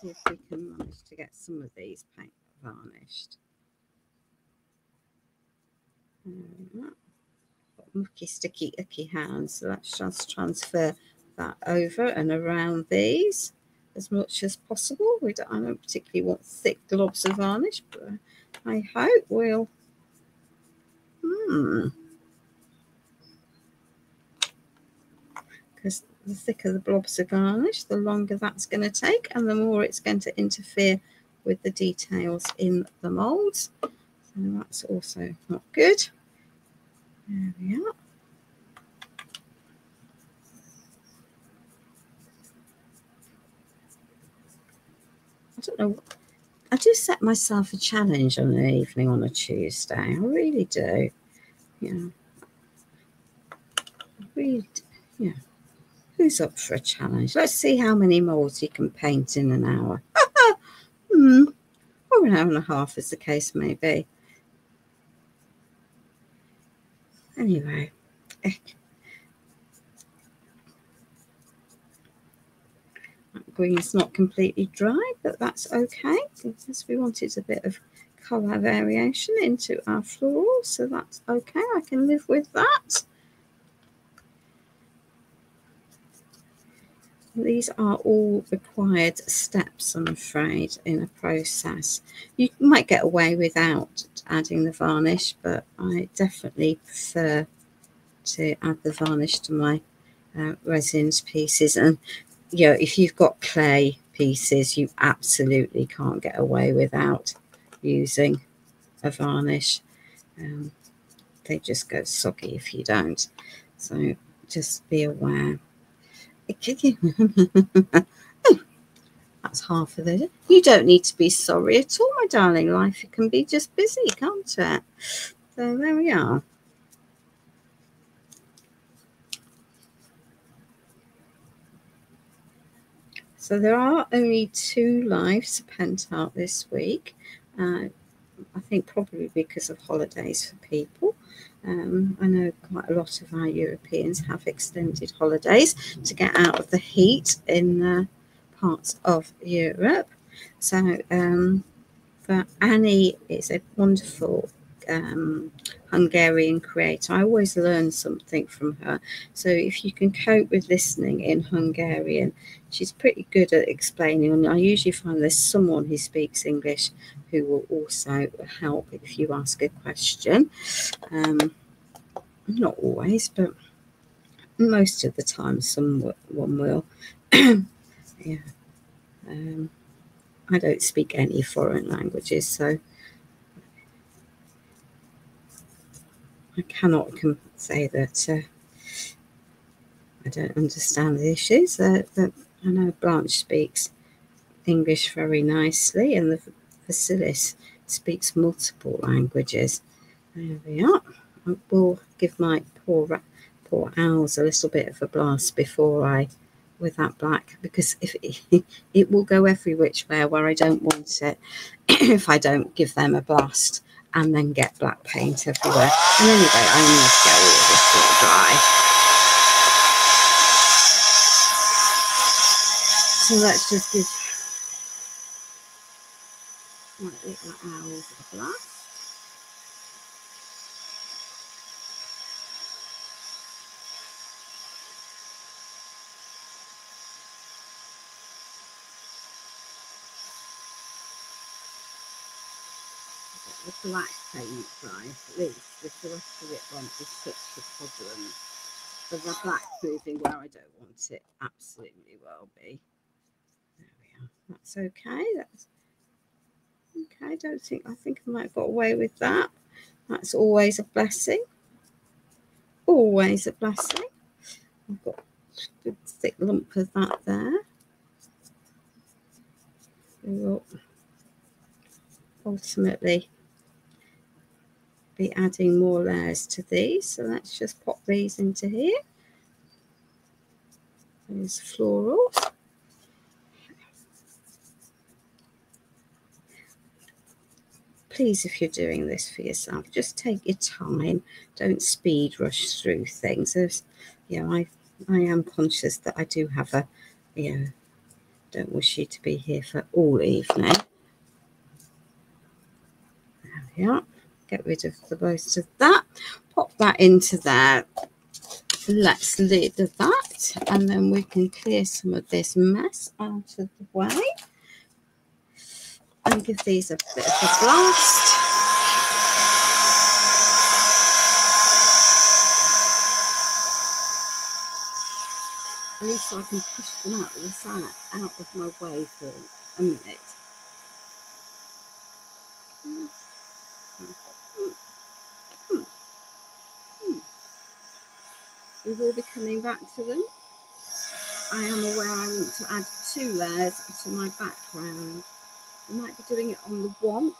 Let's see if we can manage to get some of these paint varnished. Got mucky, sticky, icky hands, so let's just transfer that over and around these as much as possible. I don't particularly want thick globs of varnish, but I hope we'll. Because the thicker the blobs of varnish, the longer that's going to take, and the more it's going to interfere with the details in the moulds. So that's also not good. There we are. I don't know. I do set myself a challenge on an evening on a Tuesday. I really do. Yeah. I really do. Yeah. Who's up for a challenge? Let's see how many molds you can paint in an hour. Or an hour and a half, as the case may be. Anyway. That green's not completely dry, but that's okay, because we wanted a bit of colour variation into our floral, so that's okay. I can live with that. These are all required steps, I'm afraid, in a process. You might get away without adding the varnish, but I definitely prefer to add the varnish to my resins pieces. And you know, if you've got clay pieces, you absolutely can't get away without using a varnish. They just go soggy if you don't. So just be aware. That's half of it. You don't need to be sorry at all, my darling. Life can be just busy, can't it? So there we are. So there are only 2 lives pent out this week. I think probably because of holidays for people. I know quite a lot of our Europeans have extended holidays to get out of the heat in parts of Europe. So for Annie, it's a wonderful Hungarian creator. I always learn something from her. So if you can cope with listening in Hungarian, she's pretty good at explaining. And I usually find there's someone who speaks English who will also help if you ask a question. Not always, but most of the time someone will. Yeah. I don't speak any foreign languages, so I cannot say that I don't understand the issues. But I know Blanche speaks English very nicely, and the Vasilis speaks multiple languages. There we are. I will give my poor owls a little bit of a blast before with that black, because if it will go every which way where I don't want it if I don't give them a blast and then get black paint everywhere. And anyway, I need to get all of this to dry. So let's just give my little owls a blast. The black paint dry, at least, if the rest of it won't be such a problem. But the black moving where I don't want it absolutely will be. There we are. That's okay. That's okay. I think I might have got away with that. That's always a blessing. Always a blessing. I've got a good thick lump of that there. We will ultimately be adding more layers to these. So let's just pop these into here. These florals. Please, if you're doing this for yourself, just take your time. Don't speed rush through things. There's, you know, I am conscious that I do have a, you know, don't wish you to be here for all evening. There we are. Get rid of the most of that. Pop that into there. Let's lid that, and then we can clear some of this mess out of the way and give these a bit of a blast. At least I can push them out of the side, out of my way for a minute. We will be coming back to them. I am aware I want to add 2 layers to my background. I might be doing it on the wonk,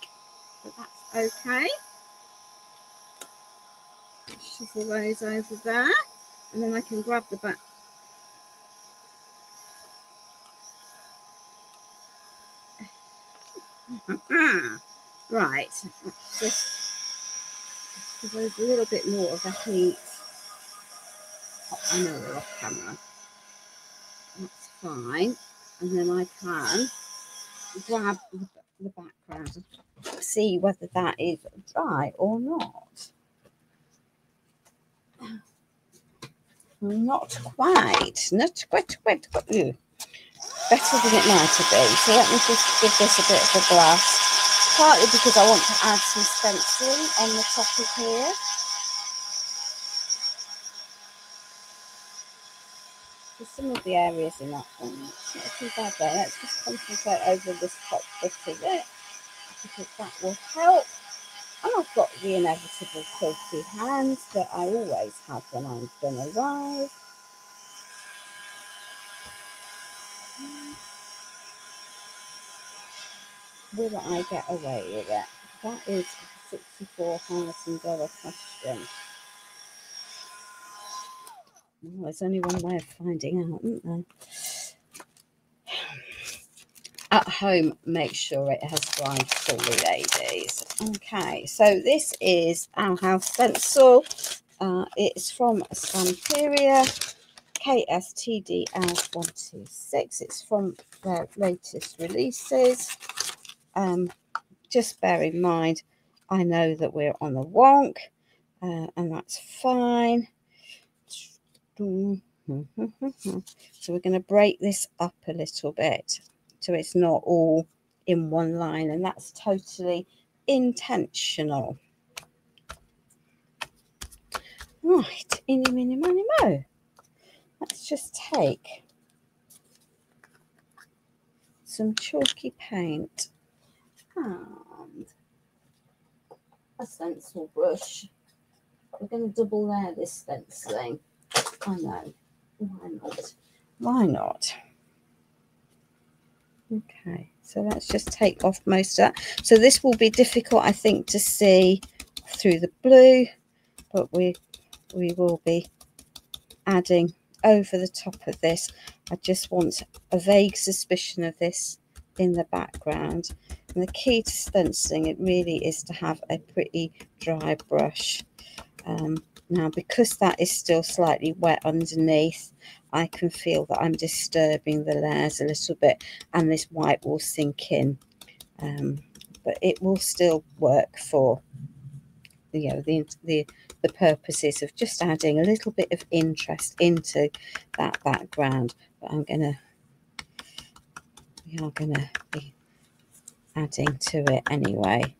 but that's okay. Shuffle those over there, and then I can grab the back. Right, just give those a little bit more of a heat. I know we're off camera. That's fine. And then I can grab the background and see whether that is dry or not. Not quite. better than it might have been. So let me just give this a bit of a blast, partly because I want to add some stenciling on the top of here. So some of the areas in that one, it's not too bad there. Let's just concentrate over this top bit of it, because that will help. And I've got the inevitable filthy hands that I always have when I'm going to arrive. Will I get away with it? That is a $64,000 question. Well, there's only one way of finding out, isn't there? At home, make sure it has dried fully, ladies. Okay, so this is our house stencil. It's from Stamperia, KSTDL126. It's from their latest releases. Just bear in mind, I know that we're on the wonk, and that's fine. So we're going to break this up a little bit so it's not all in one line, and that's totally intentional. Right, eeny, meeny, miny, mo. Let's just take some chalky paint and a stencil brush. We're going to double layer this stenciling. I know. Why not? Why not? Okay, so let's just take off most of that. So this will be difficult, I think, to see through the blue, but we will be adding over the top of this. I just want a vague suspicion of this in the background. And the key to stenciling, it really is to have a pretty dry brush. Now, because that is still slightly wet underneath, I can feel that I'm disturbing the layers a little bit, and this white will sink in. But it will still work for, you know, the purposes of just adding a little bit of interest into that background. But we are gonna be adding to it anyway.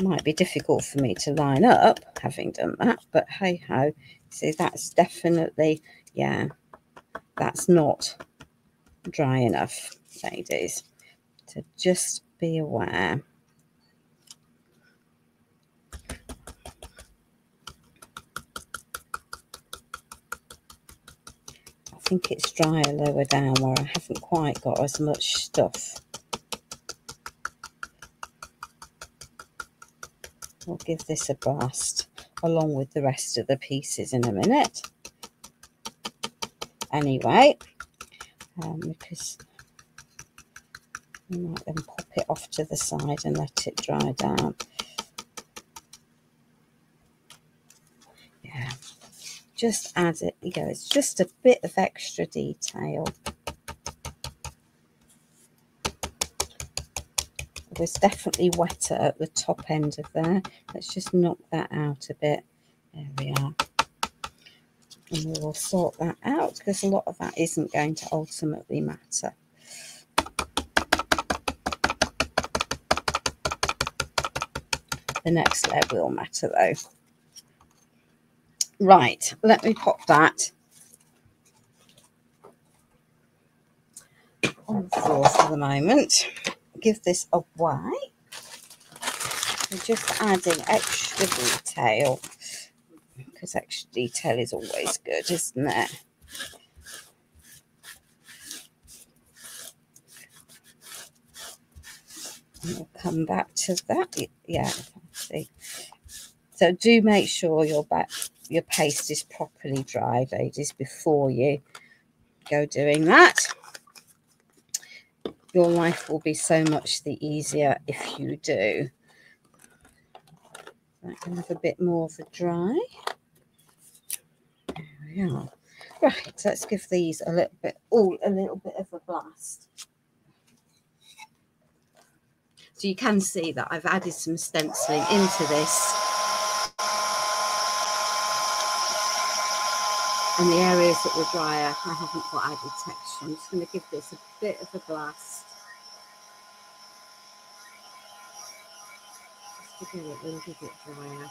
Might be difficult for me to line up having done that, but hey ho. See, that's definitely, yeah, that's not dry enough, ladies, so just be aware. I think it's drier lower down where I haven't quite got as much stuff. We'll give this a blast along with the rest of the pieces in a minute. Anyway, because we might then pop it off to the side and let it dry down. Yeah, just add it. You know, it's just a bit of extra detail. It was definitely wetter at the top end of there. Let's just knock that out a bit. There we are. And we will sort that out because a lot of that isn't going to ultimately matter. The next layer will matter though. Right, let me pop that on the floor for the moment. Give this a while. We're just adding extra detail because extra detail is always good, isn't it? And we'll come back to that. Yeah, see. So do make sure your paste is properly dry, ladies, before you go doing that. Your life will be so much the easier if you do. I can have a bit more of a dry. There we are. Right, so let's give these a little bit of a blast. So you can see that I've added some stenciling into this. And the areas that were drier, I haven't got added texture. I'm just going to give this a bit of a blast just to get it a little bit drier.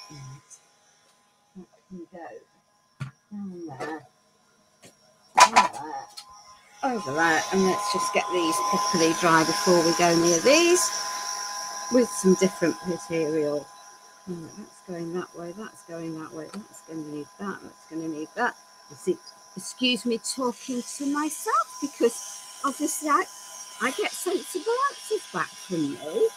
Right. That can go down there, over there, and let's just get these properly dry before we go near these with some different material. Right, that's going that way, that's going that way, that's going to need that, that's going to need that. Excuse me talking to myself, because obviously I get sensible answers back from you,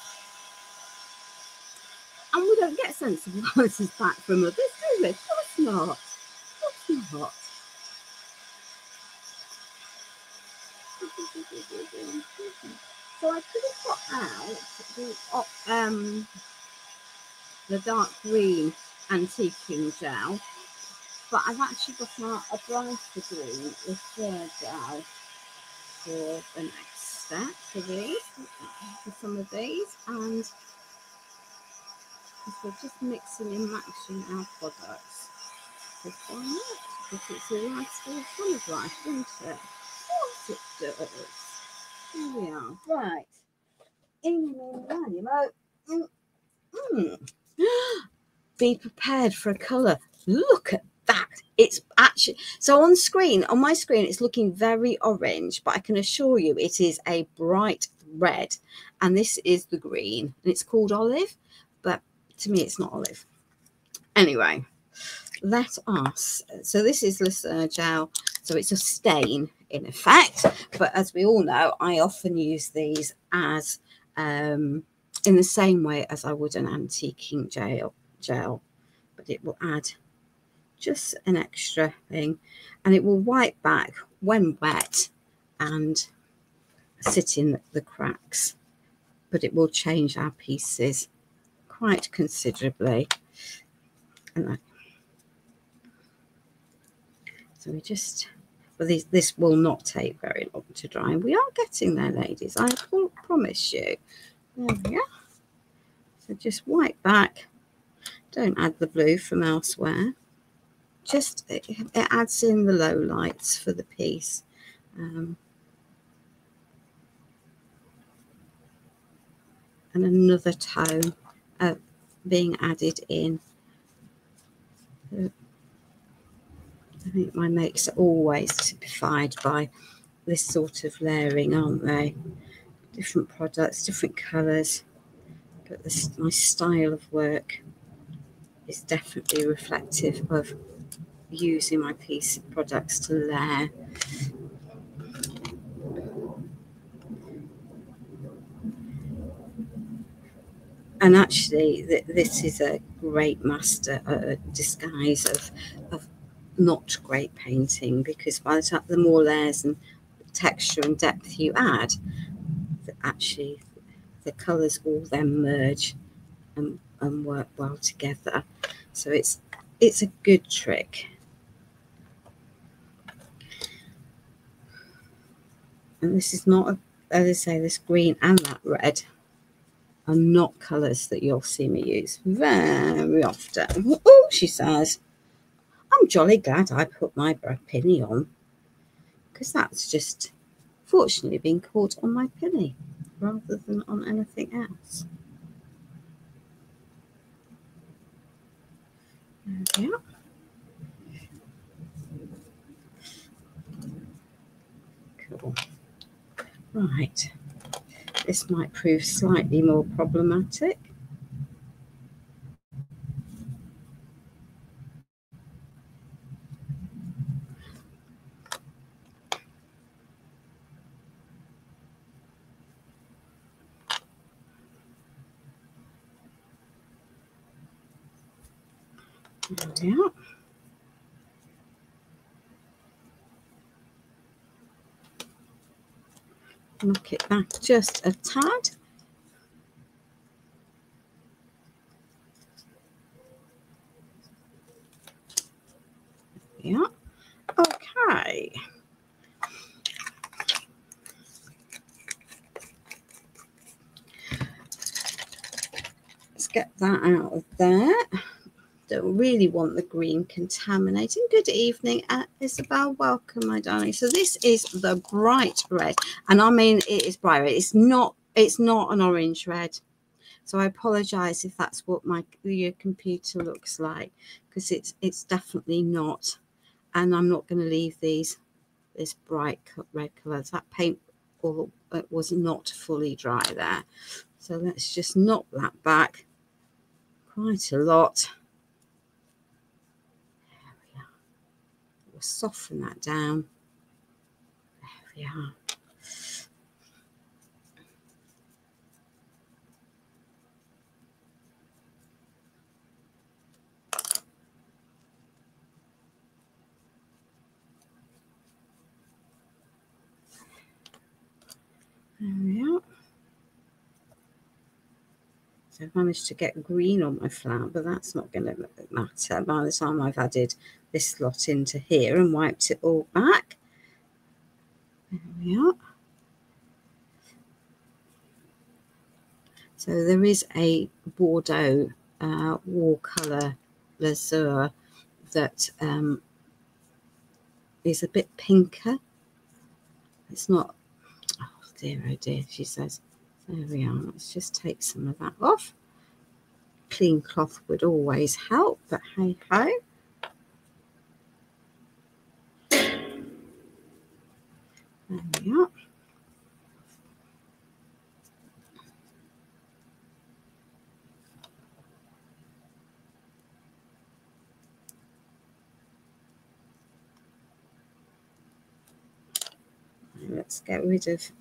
and we don't get sensible answers back from others, do we? Of course not. Of course not. So I could have got out the dark green antiquing gel, but I've actually got out a brighter green with their gel for the next step for these, for some of these, and we're just mixing and matching our products. So why not? Because it's a lifestyle fun of life, isn't it? Of course it does. Here we are. Right. Be prepared for a colour. Look at that. It's actually, so on screen, on my screen, it's looking very orange, but I can assure you it is a bright red. And this is the green. And it's called olive, but to me it's not olive. Anyway, let us, so this is Lucerne gel. So it's a stain in effect, but as we all know, I often use these as in the same way as I would an antiquing gel, but it will add just an extra thing, and it will wipe back when wet and sit in the cracks, but it will change our pieces quite considerably. And so we just, well, this will not take very long to dry. We are getting there, ladies, I promise you. There we are. So just wipe back. Don't add the blue from elsewhere. Just it adds in the low lights for the piece. And another tone being added in. I think my makes are always typified by this sort of layering, aren't they? Different products, different colours, but my style of work is definitely reflective of using my piece of products to layer. And actually, this is a great master disguise of not great painting, because by the time the more layers and texture and depth you add, actually the colours all then merge and work well together. So it's a good trick. And this is not, as I say, this green and that red are not colours that you'll see me use very often. Oh, she says, I'm jolly glad I put my pinny on, because that's just fortunately been caught on my pinny rather than on anything else. Yeah. Cool. Right. This might prove slightly more problematic. Yeah. Knock it back just a tad. Yeah. Okay. Let's get that out of there. don't really want the green contaminating. Good evening, Isabel. Welcome, my darling. So this is the bright red, and I mean it is bright red. It's not an orange red. So I apologize if that's what your computer looks like, because it's definitely not. And I'm not going to leave this bright red colour. That paint was not fully dry there. So let's just knock that back quite a lot. There we are. We'll soften that down. There we are. There we are. So I've managed to get green on my flower, but that's not going to matter by the time I've added this lot into here and wiped it all back. There we are. So there is a Bordeaux watercolour lazur that is a bit pinker. It's not, oh dear, she says. There we are. Let's just take some of that off. Clean cloth would always help, but hey ho. There we are. Let's get rid of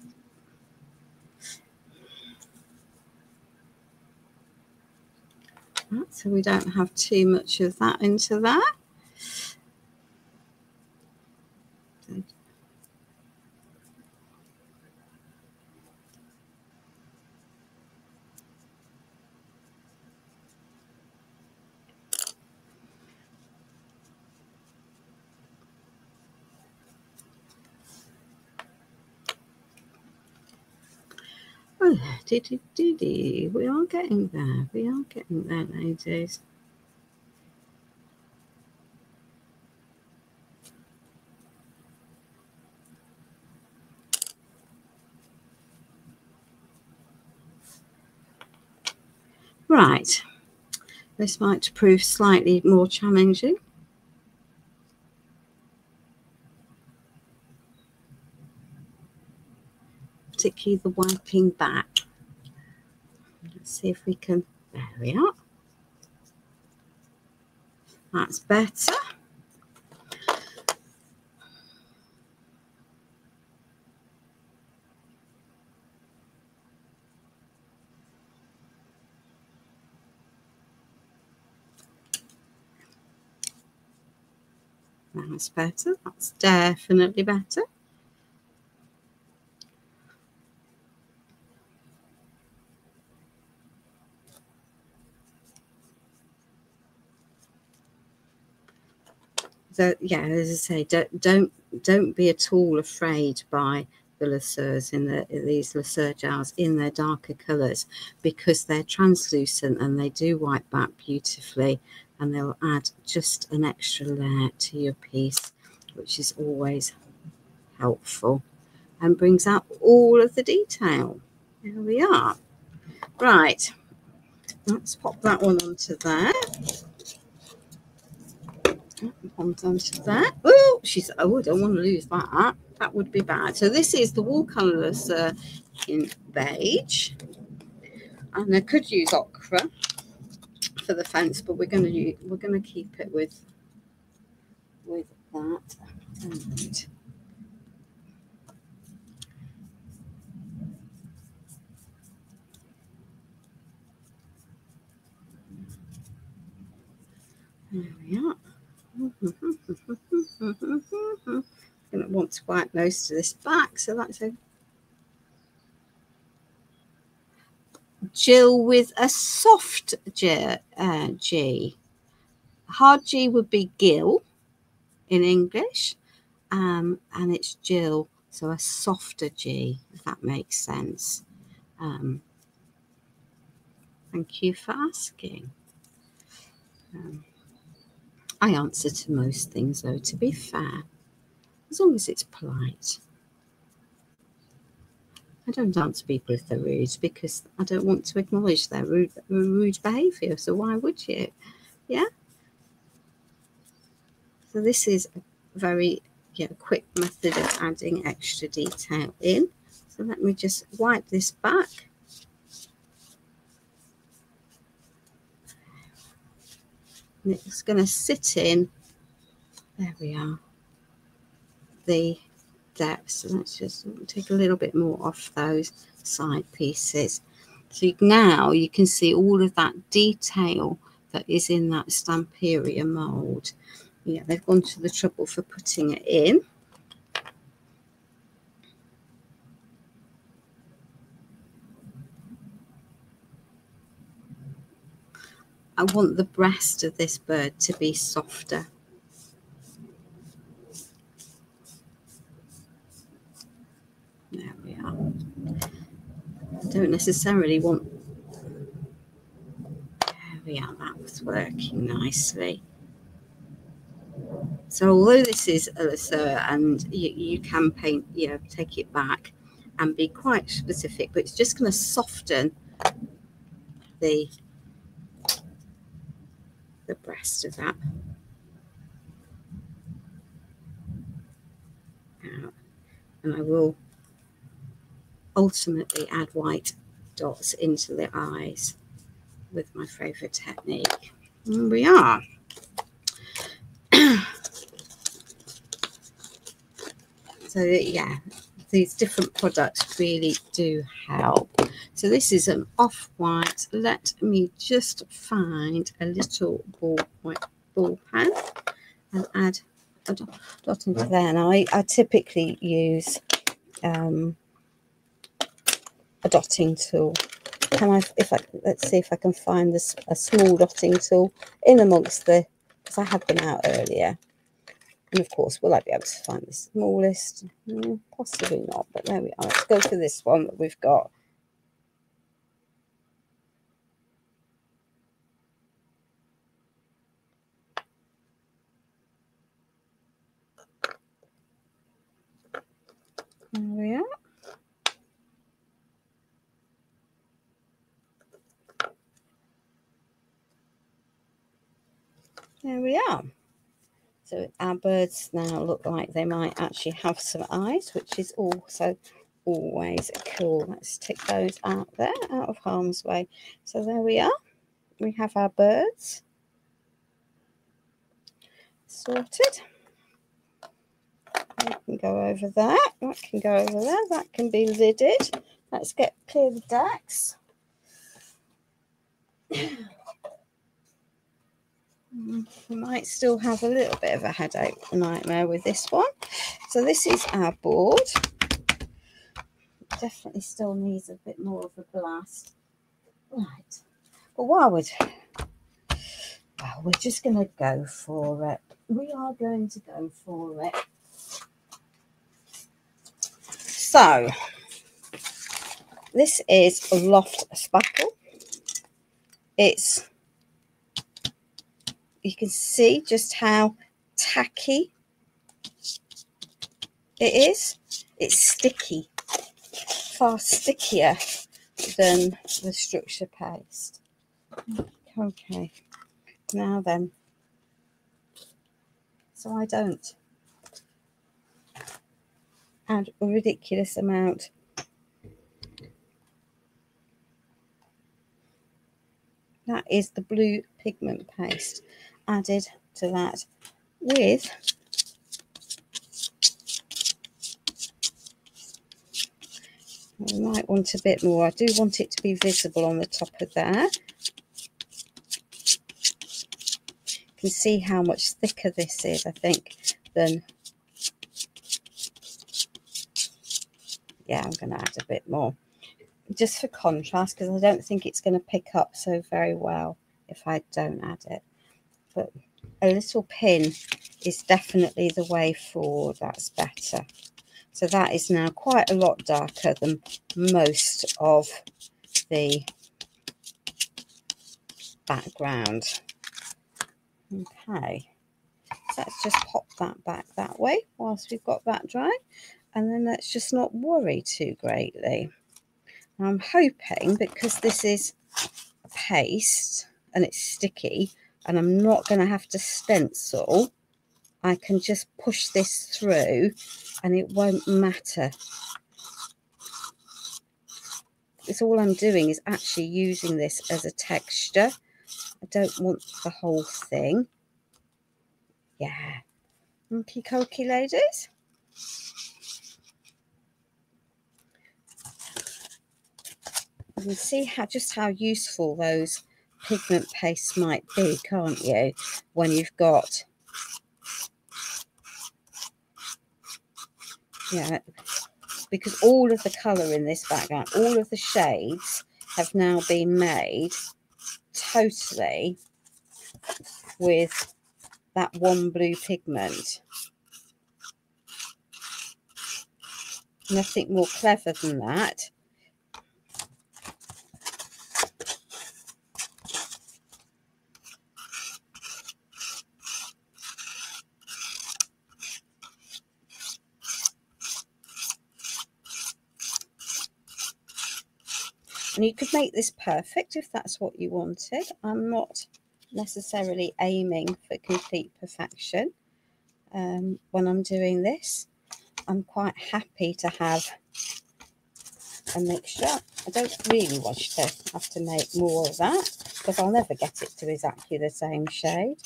that so we don't have too much of that into there. Oh, we are getting there. We are getting there, ladies. Right. This might prove slightly more challenging. Particularly the wiping back. Let's see if we can, there we are. That's better. That's better. That's definitely better. So yeah, as I say, don't be at all afraid by the lasers in these laser gels in their darker colours, because they're translucent and they do wipe back beautifully, and they'll add just an extra layer to your piece, which is always helpful and brings out all of the detail. There we are. Right, let's pop that one onto there. Onto that. Oh, she's, oh, I don't want to lose that. That would be bad. So this is the watercolour in beige, and I could use ochre for the fence, but we're going to keep it with that. And there we are. Going to want to wipe most of this back, so that's a Gill with a soft G. Hard G would be Gill in English, and it's Gill, so a softer G, if that makes sense. Thank you for asking. I answer to most things, though, to be fair, as long as it's polite. I don't answer people if they're rude because I don't want to acknowledge their rude behaviour. So why would you? Yeah. So this is a very quick method of adding extra detail in. So let me just wipe this back. And it's going to sit in. There we are. The depth. So let's just take a little bit more off those side pieces. So now you can see all of that detail that is in that Stamperia mould. Yeah, they've gone to the trouble for putting it in. I want the breast of this bird to be softer. There we are. I don't necessarily want... There we are, that was working nicely. So although this is a lasso and you can paint, take it back and be quite specific, but it's just going to soften the breast of that out. And I will ultimately add white dots into the eyes with my favourite technique. And we are. So yeah, these different products really do help. So this is an off-white. Let me just find a little ball pen and add a dot into there. Now I typically use a dotting tool. Let's see if I can find this a small dotting tool in amongst because I had them out earlier. And of course, will I be able to find the smallest? Possibly not, but there we are. Let's go for this one that we've got. There we are. There we are. So our birds now look like they might actually have some eyes, which is also always cool. Let's tick those out there, out of harm's way. So there we are. We have our birds sorted. That can go over there. That can go over there. That can be lidded. Let's clear the decks. We might still have a little bit of a headache nightmare with this one. So this is our board. Definitely still needs a bit more of a blast. Right. But we're just going to go for it. We are going to go for it. So this is a loft spackle. You can see just how tacky it is. It's sticky, far stickier than the structure paste. Okay, now then, so I don't add a ridiculous amount. That is the blue pigment paste added to that with I might want a bit more. I do want it to be visible on the top of there. You can see how much thicker this is, I think, than... Yeah, I'm going to add a bit more. Just for contrast, because I don't think it's going to pick up so very well if I don't add it. But a little pin is definitely the way forward. That's better. So that is now quite a lot darker than most of the background. Okay. let's just pop that back that way whilst we've got that dry. And then let's just not worry too greatly. I'm hoping, because this is paste and it's sticky and I'm not going to have to stencil, I can just push this through and it won't matter. It's all I'm doing is actually using this as a texture. I don't want the whole thing. Yeah. Okie dokie, ladies. You can see just how useful those pigment pastes might be, can't you? When you've got, yeah, because all of the colour in this background, all of the shades have now been made totally with that one blue pigment. Nothing more clever than that. And you could make this perfect if that's what you wanted. I'm not necessarily aiming for complete perfection when I'm doing this. I'm quite happy to have a mixture. I don't really want to have to make more of that because I'll never get it to exactly the same shade.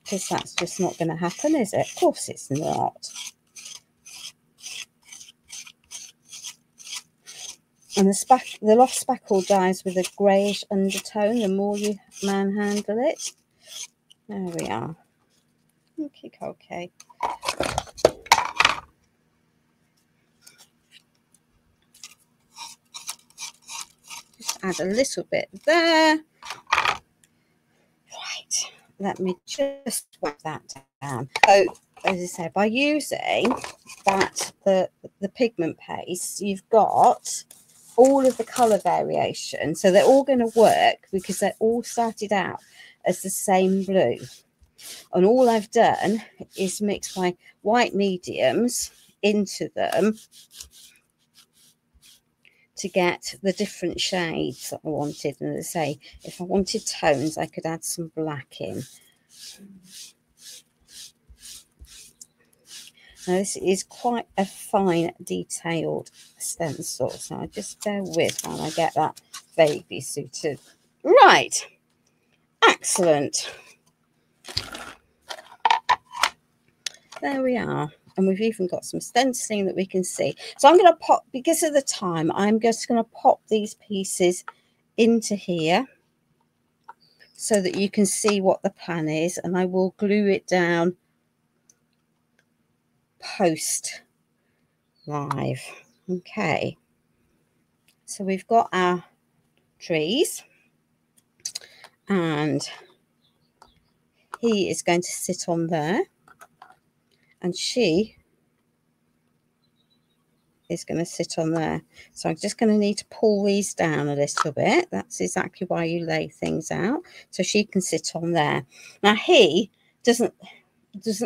Because that's just not going to happen, is it? Of course it's not. And the loft spackle dyes with a greyish undertone the more you manhandle it. There we are. Okay. Just add a little bit there. Right. Let me just whack that down. So, as I said, by using that the pigment paste, you've got all of the colour variation, so they're all going to work because they're all started out as the same blue, and all I've done is mix my white mediums into them to get the different shades that I wanted. And as I say, if I wanted tones, I could add some black in. Now this is quite a fine detailed stencil, so I just bear with while I get that vaguely suited. Right, excellent. There we are, and we've even got some stenciling that we can see. So I'm going to pop, because of the time, I'm just going to pop these pieces into here so that you can see what the plan is, and I will glue it down post live. Okay, so we've got our trees, and he is going to sit on there, and she is going to sit on there. So I'm just going to need to pull these down a little bit. That's exactly why you lay things out, so she can sit on there. Now he doesn't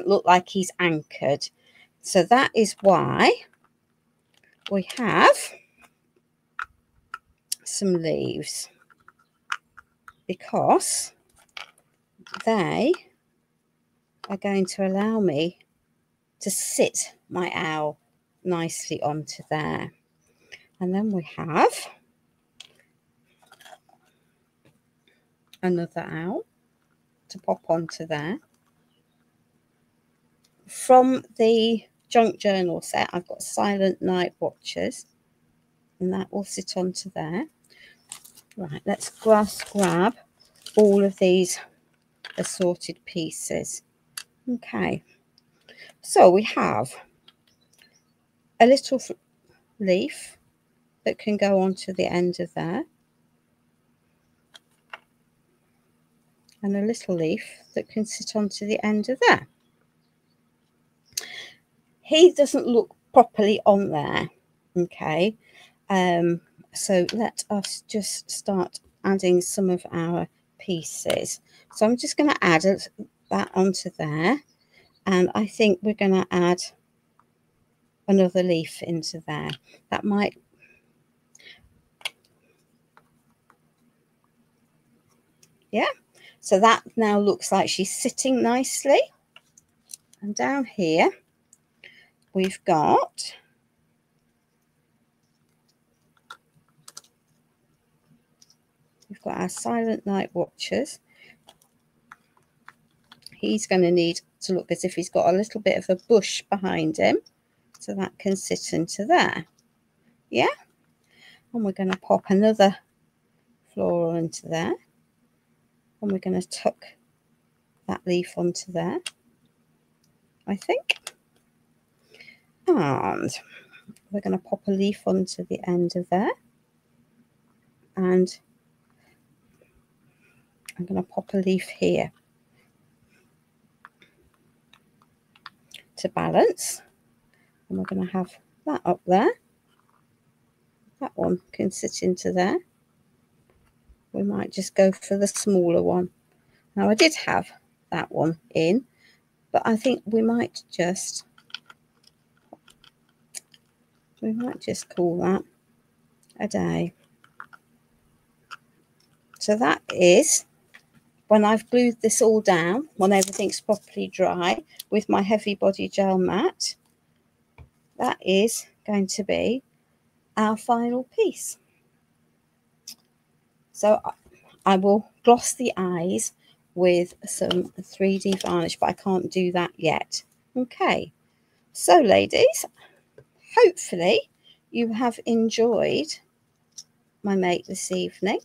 look like he's anchored, so that is why we have some leaves, because they are going to allow me to sit my owl nicely onto there. And then we have another owl to pop onto there. From the junk journal set, I've got Silent Night Watchers, and that will sit onto there. Right, let's grab all of these assorted pieces. Okay, so we have a little leaf that can go onto the end of there, and a little leaf that can sit onto the end of there. He doesn't look properly on there. Okay, so let us just start adding some of our pieces. So I'm just going to add that onto there, and I think we're going to add another leaf into there. That might, yeah, so that now looks like she's sitting nicely. And down here we've got our silent night watchers. He's going to need to look as if he's got a little bit of a bush behind him, so that can sit into there. Yeah, and we're going to pop another floral into there, and we're going to tuck that leaf onto there, I think, and we're going to pop a leaf onto the end of there, and I'm going to pop a leaf here to balance, and we're going to have that up there. That one can sit into there. We might just go for the smaller one. Now I did have that one in, but I think we might just call that a day. So that is, when I've glued this all down, when everything's properly dry with my heavy body gel mat, that is going to be our final piece. So I will gloss the eyes with some 3D varnish, but I can't do that yet. Okay, so ladies, hopefully you have enjoyed my make this evening.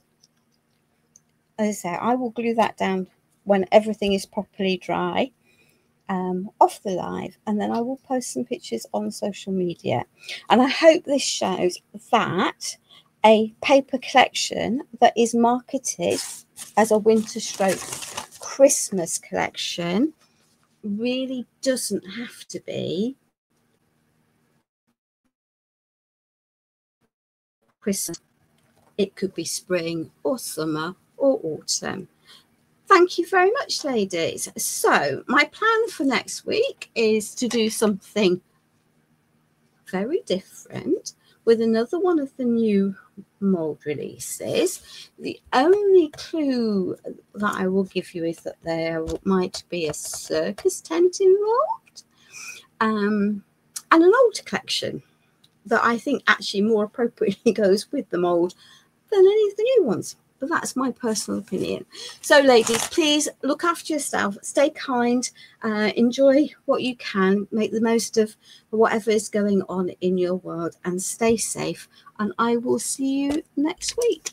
As I say, I will glue that down when everything is properly dry off the live, and then I will post some pictures on social media. And I hope this shows that a paper collection that is marketed as a winter stroke Christmas collection really doesn't have to be Christmas. It could be spring or summer or autumn. Thank you very much, ladies. So my plan for next week is to do something very different with another one of the new mold releases. The only clue that I will give you is that there might be a circus tent involved, and an old collection that I think actually more appropriately goes with the mold than any of the new ones. But that's my personal opinion. So ladies, please look after yourself, stay kind, enjoy what you can, make the most of whatever is going on in your world, and stay safe. And I will see you next week.